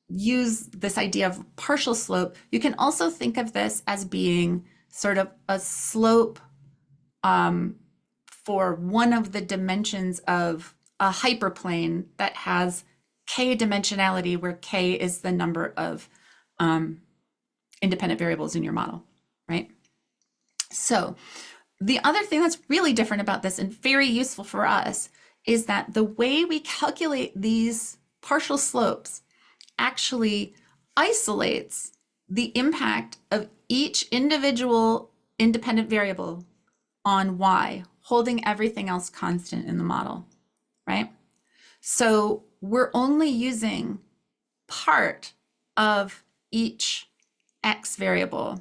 use this idea of partial slope. You can also think of this as being sort of a slope for one of the dimensions of a hyperplane that has k dimensionality, where k is the number of independent variables in your model, right? So the other thing that's really different about this and very useful for us is that the way we calculate these partial slopes actually isolates the impact of each individual independent variable on y, holding everything else constant in the model, right? So we're only using part of each x variable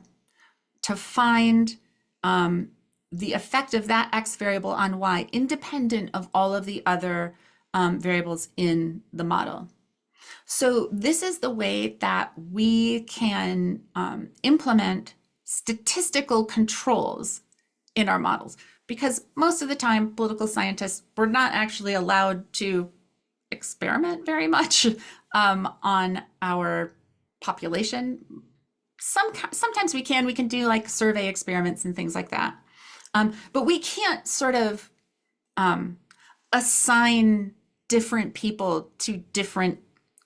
to find the effect of that x variable on y, independent of all of the other variables in the model. So this is the way that we can implement statistical controls in our models, because most of the time political scientists were not actually allowed to experiment very much on our population. Sometimes we can do like survey experiments and things like that. But we can't sort of assign different people to different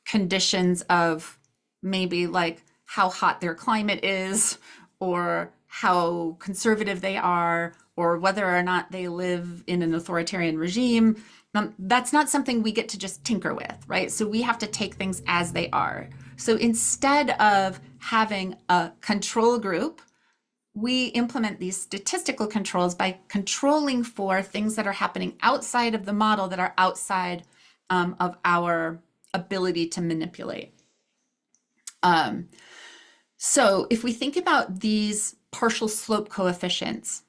conditions of maybe like how hot their climate is, or how conservative they are, or whether or not they live in an authoritarian regime. That's not something we get to just tinker with, right? So we have to take things as they are. So instead of having a control group, we implement these statistical controls by controlling for things that are happening outside of the model that are outside of our ability to manipulate. So if we think about these partial slope coefficients,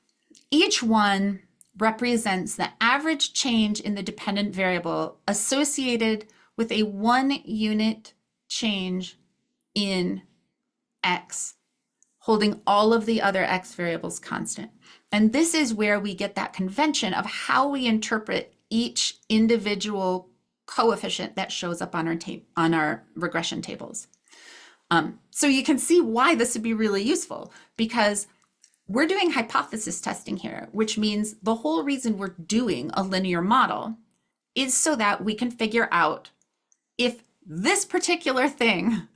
each one represents the average change in the dependent variable associated with a 1 unit change in x, holding all of the other x variables constant. And this is where we get that convention of how we interpret each individual coefficient that shows up on our regression tables. So you can see why this would be really useful, because we're doing hypothesis testing here, which means the whole reason we're doing a linear model is so that we can figure out if this particular thing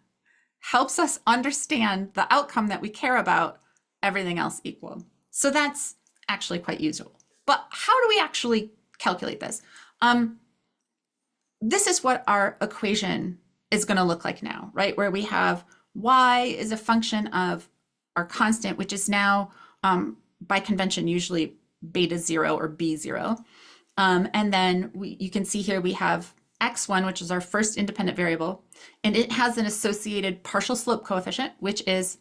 helps us understand the outcome that we care about, everything else equal. So that's actually quite useful. But how do we actually calculate this? This is what our equation is going to look like now, right? Where we have y is a function of our constant, which is now by convention usually beta 0 or b0. And then you can see here we have x1, which is our first independent variable, and it has an associated partial slope coefficient, which is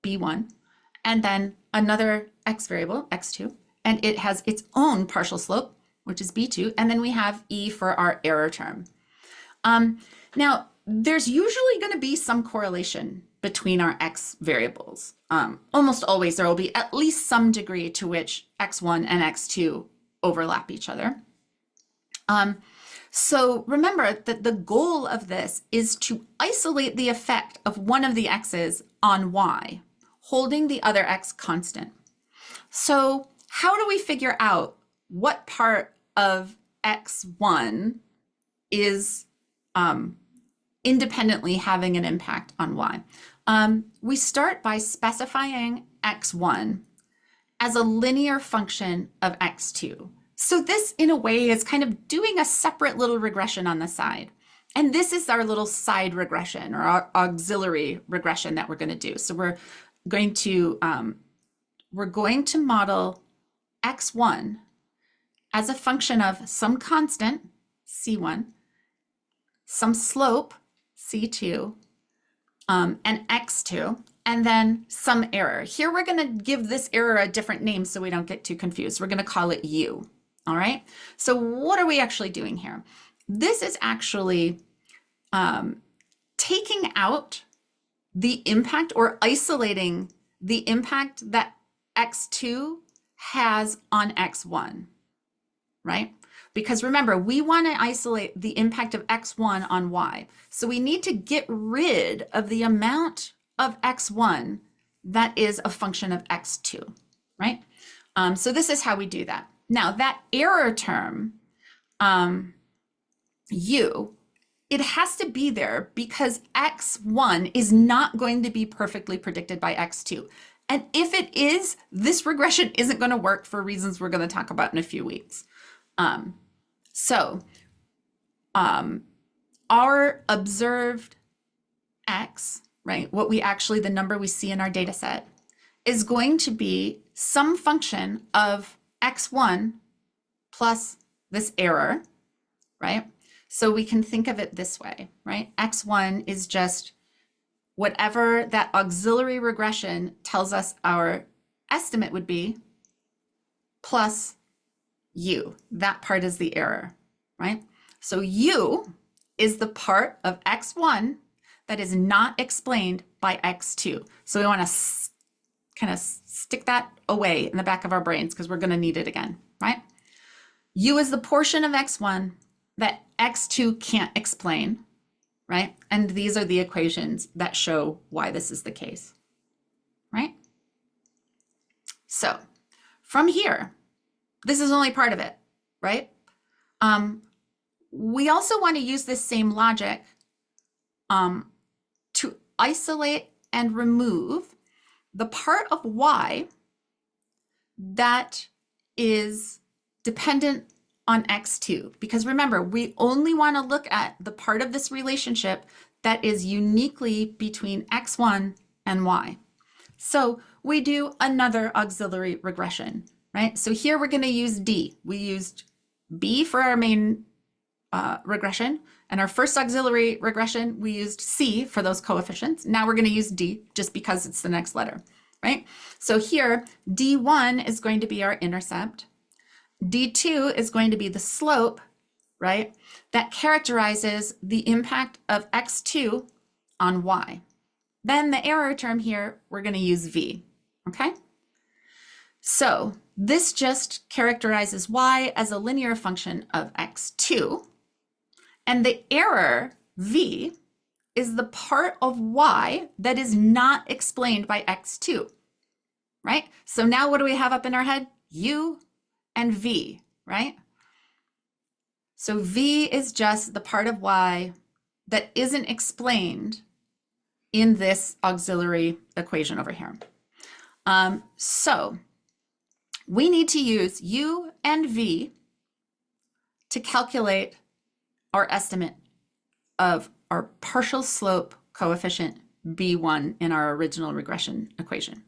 b1, and then another x variable, x2, and it has its own partial slope, which is b2, and then we have e for our error term. Now, there's usually going to be some correlation between our x variables. Almost always there will be at least some degree to which x1 and x2 overlap each other. So remember that the goal of this is to isolate the effect of one of the x's on y, holding the other x constant. So how do we figure out what part of x1 is independently having an impact on y? We start by specifying x1 as a linear function of x2. So this, in a way, is kind of doing a separate little regression on the side. And this is our little side regression, or our auxiliary regression that we're going to do. So we're going to model x1 as a function of some constant, c1, some slope, c2, and x2, and then some error. Here we're going to give this error a different name so we don't get too confused. We're going to call it u. All right. So what are we actually doing here? This is actually taking out the impact, or isolating the impact that x2 has on x1, right? Because remember, we want to isolate the impact of x1 on y. So we need to get rid of the amount of x1 that is a function of x2, right? So this is how we do that. Now that error term, u, it has to be there because x1 is not going to be perfectly predicted by x2. And if it is, this regression isn't going to work for reasons we're going to talk about in a few weeks. Our observed x, right, the number we see in our data set, is going to be some function of x1 plus this error, right? So we can think of it this way, right? x1 is just whatever that auxiliary regression tells us our estimate would be, plus u. That part is the error, right? So u is the part of x1 that is not explained by x2. So we want to kind of stick that away in the back of our brains because we're going to need it again, right? U is the portion of x1 that x2 can't explain, right? And these are the equations that show why this is the case, right? So from here, this is only part of it, right? We also want to use this same logic to isolate and remove the part of y that is dependent on x2. Because remember, we only want to look at the part of this relationship that is uniquely between x1 and y. So we do another auxiliary regression, right? So here we're going to use D. We used B for our main regression, and our first auxiliary regression, we used C for those coefficients. Now we're going to use D just because it's the next letter, right? So here, D1 is going to be our intercept. D2 is going to be the slope, right? That characterizes the impact of x2 on y. Then the error term here, we're going to use V, okay? So this just characterizes y as a linear function of x2, and the error V is the part of y that is not explained by x2, right? So now what do we have up in our head? U and V, right? So V is just the part of y that isn't explained in this auxiliary equation over here. So we need to use U and V to calculate our estimate of our partial slope coefficient B1 in our original regression equation.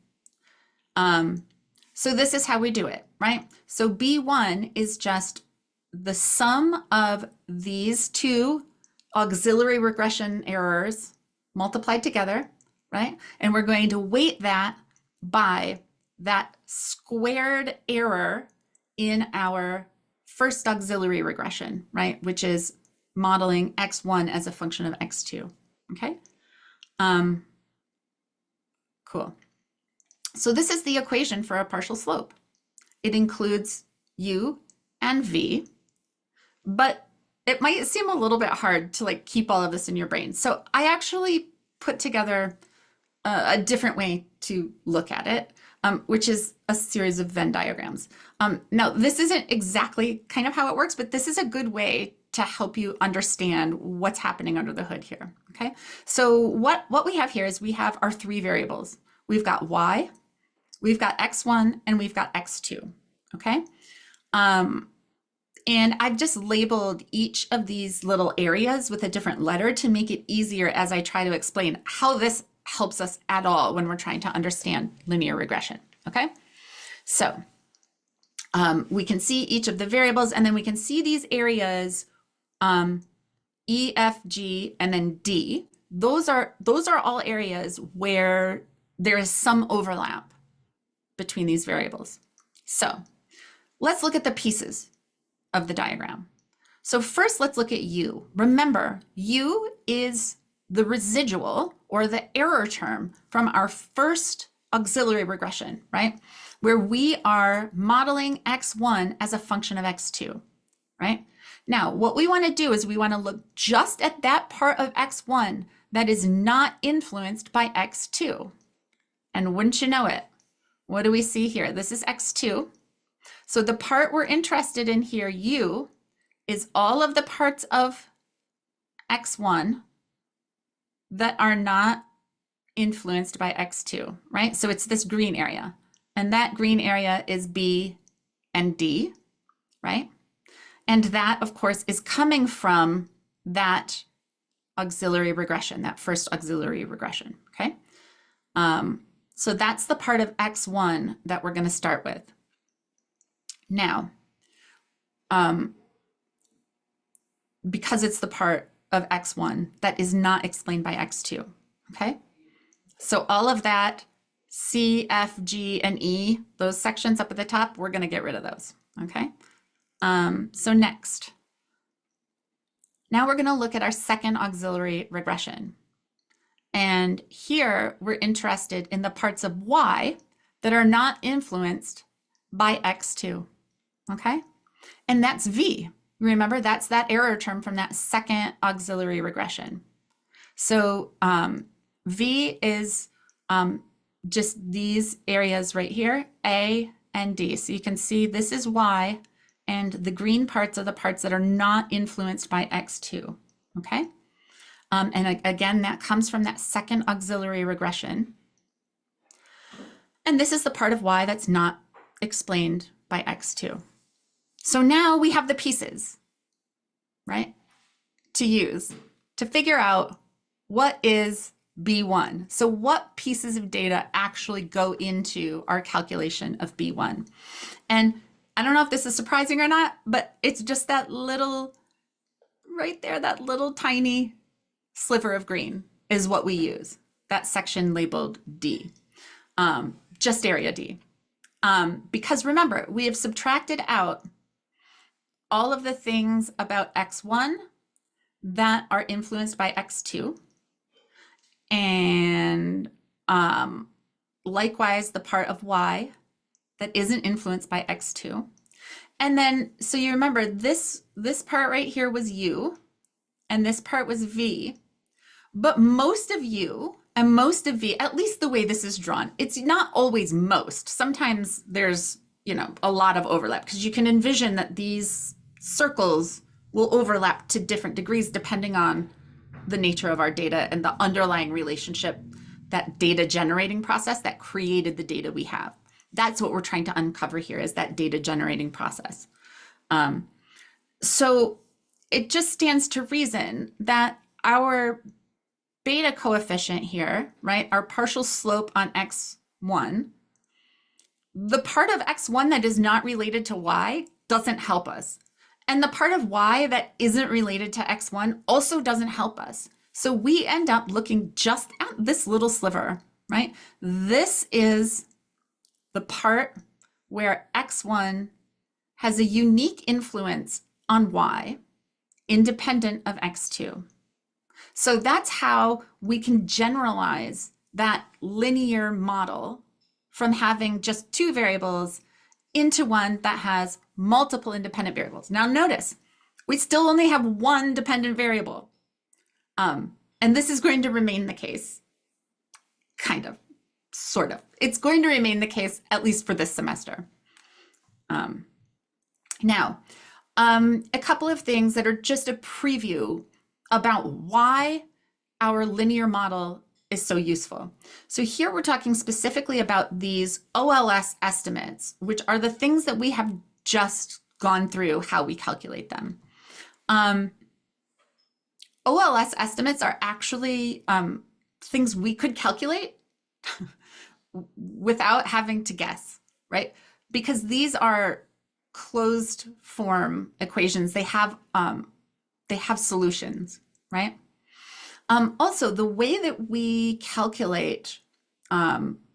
So this is how we do it, right? So B1 is just the sum of these two auxiliary regression errors multiplied together, right? And we're going to weight that by that squared error in our first auxiliary regression, right? Which is modeling x1 as a function of x2, okay? Cool. So this is the equation for a partial slope. It includes U and V, but it might seem a little bit hard to like keep all of this in your brain. So I actually put together a different way to look at it, which is a series of Venn diagrams. Now, this isn't exactly kind of how it works, but this is a good way to help you understand what's happening under the hood here, okay? So what we have here is we have our three variables. We've got y, we've got x1, and we've got x2, okay? And I've just labeled each of these little areas with a different letter to make it easier as I try to explain how this helps us at all when we're trying to understand linear regression, okay? So we can see each of the variables, and then we can see these areas E, F, G, and then D. Those are all areas where there is some overlap between these variables. So let's look at the pieces of the diagram. So first, let's look at U. Remember, U is the residual or the error term from our first auxiliary regression, right? Where we are modeling x1 as a function of x2, right? Now, what we want to do is we want to look just at that part of x1 that is not influenced by x2. And wouldn't you know it, what do we see here? This is x2. So the part we're interested in here, U, is all of the parts of x1 that are not influenced by x2, right? So it's this green area. And that green area is B and D, right? And that, of course, is coming from that auxiliary regression, that first auxiliary regression, okay? So that's the part of x1 that we're going to start with. Now, because it's the part of x1 that is not explained by x2, okay? So all of that, C, F, G, and E, those sections up at the top, we're going to get rid of those, okay? So next, now we're going to look at our second auxiliary regression. And here we're interested in the parts of y that are not influenced by x2, okay? And that's V. Remember, that's that error term from that second auxiliary regression. So V is just these areas right here, A and D. So you can see this is y, and the green parts are the parts that are not influenced by x2, okay? And again, that comes from that second auxiliary regression. And this is the part of y that's not explained by x2. So now we have the pieces, right, to use to figure out what is B1. So what pieces of data actually go into our calculation of B1? And I don't know if this is surprising or not, but it's just that little, right there, that little tiny sliver of green is what we use. That section labeled D, just area D. Because remember, we have subtracted out all of the things about x1 that are influenced by x2, and likewise the part of y that isn't influenced by x2. And then, so you remember this part right here was u, and this part was v, but most of u and most of v, at least the way this is drawn, it's not always most. Sometimes there's, a lot of overlap, because you can envision that these circles will overlap to different degrees depending on the nature of our data and the underlying relationship, that data generating process that created the data we have. That's what we're trying to uncover here, is that data generating process. So it just stands to reason that our beta coefficient here, right, our partial slope on x1, the part of x1 that is not related to y doesn't help us. And the part of y that isn't related to x1 also doesn't help us. So we end up looking just at this little sliver, right? This is the part where x1 has a unique influence on y, independent of x2. So that's how we can generalize that linear model from having just two variables into one that has multiple independent variables. Now notice, we still only have one dependent variable. And this is going to remain the case, kind of, sort of. It's going to remain the case, at least for this semester. Now, a couple of things that are just a preview about why our linear model is so useful. So here we're talking specifically about these OLS estimates, which are the things that we have just gone through how we calculate them. OLS estimates are actually things we could calculate without having to guess, right? Because these are closed form equations. They have solutions, right? Also, the way that we calculate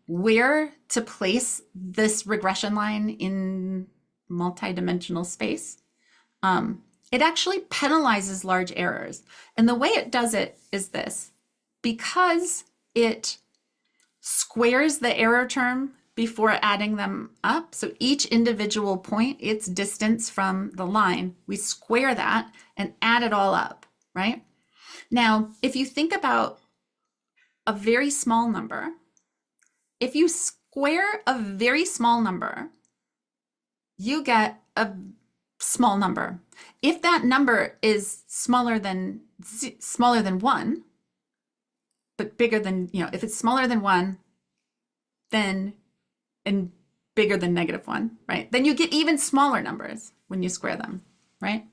where to place this regression line in multidimensional space, it actually penalizes large errors. And the way it does it is this: because it squares the error term before adding them up, so each individual point, its distance from the line, we square that and add it all up, right? Now, if you think about a very small number, if you square a very small number, you get a small number. If that number is smaller than 1, but bigger than, if it's smaller than 1, then, and bigger than -1, right? Then you get even smaller numbers when you square them, right?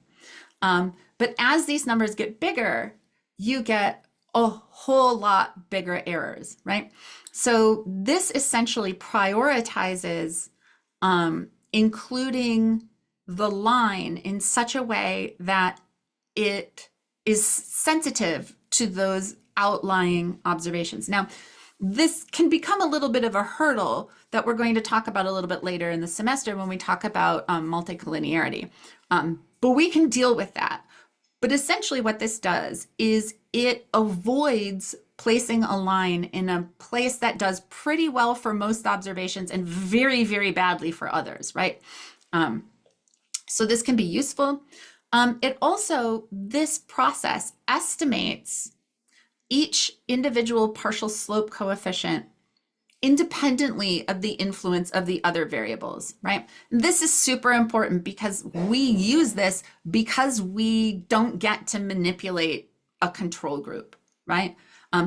But as these numbers get bigger, you get a whole lot bigger errors, right? So this essentially prioritizes including the line in such a way that it is sensitive to those outlying observations. Now, this can become a little bit of a hurdle that we're going to talk about a little bit later in the semester when we talk about multicollinearity. But we can deal with that. But essentially what this does is it avoids placing a line in a place that does pretty well for most observations and very, very badly for others, right? So this can be useful. It also, this process estimates each individual partial slope coefficient independently of the influence of the other variables, right? This is super important because we use this because we don't get to manipulate a control group, right?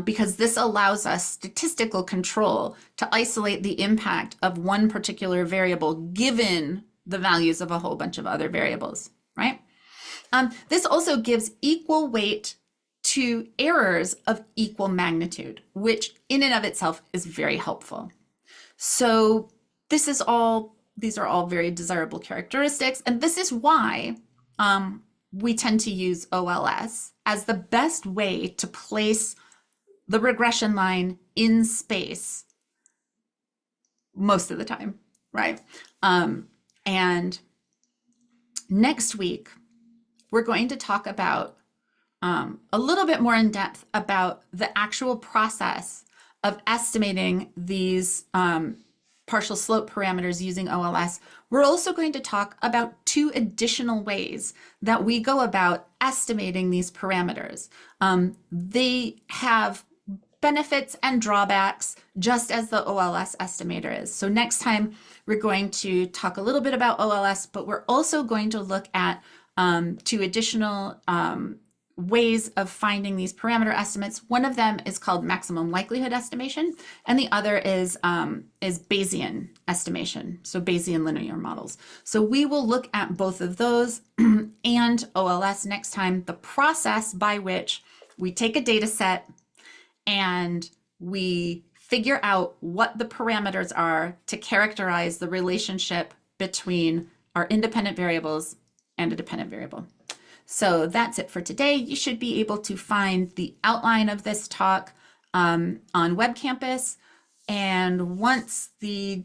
because this allows us statistical control to isolate the impact of one particular variable given the values of a whole bunch of other variables, right? This also gives equal weight to errors of equal magnitude, which in and of itself is very helpful. So these are all very desirable characteristics, and this is why we tend to use OLS as the best way to place the regression line in space most of the time, right? And next week, we're going to talk about a little bit more in depth about the actual process of estimating these partial slope parameters using OLS. We're also going to talk about 2 additional ways that we go about estimating these parameters. They have benefits and drawbacks, just as the OLS estimator is. So next time, we're going to talk a little bit about OLS, but we're also going to look at 2 additional ways of finding these parameter estimates. One of them is called maximum likelihood estimation, and the other is Bayesian estimation, so Bayesian linear models. So we will look at both of those and OLS next time, the process by which we take a data set and we figure out what the parameters are to characterize the relationship between our independent variables and a dependent variable. So that's it for today. You should be able to find the outline of this talk on Web Campus. And once the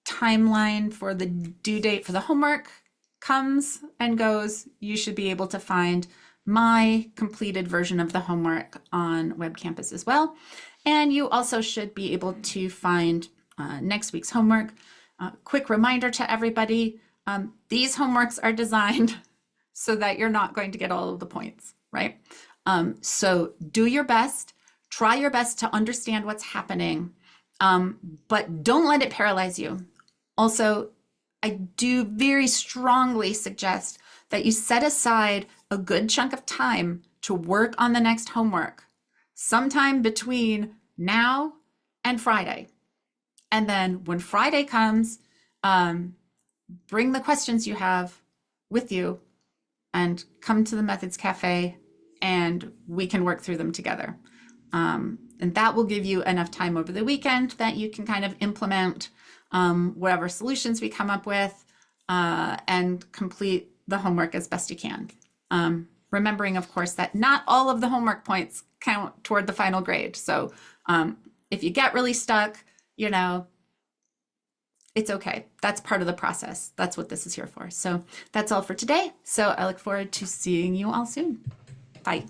timeline for the due date for the homework comes and goes, you should be able to find my completed version of the homework on Web Campus as well. And you also should be able to find next week's homework. Quick reminder to everybody, these homeworks are designed so that you're not going to get all of the points, right? So do your best, try your best to understand what's happening, but don't let it paralyze you. Also, I do very strongly suggest that you set aside a good chunk of time to work on the next homework, sometime between now and Friday. And then when Friday comes, bring the questions you have with you and come to the Methods Cafe and we can work through them together. And that will give you enough time over the weekend that you can kind of implement whatever solutions we come up with and complete the homework as best you can. Remembering, of course, that not all of the homework points count toward the final grade. So if you get really stuck, you know, it's okay. That's part of the process. That's what this is here for. So that's all for today. So I look forward to seeing you all soon. Bye.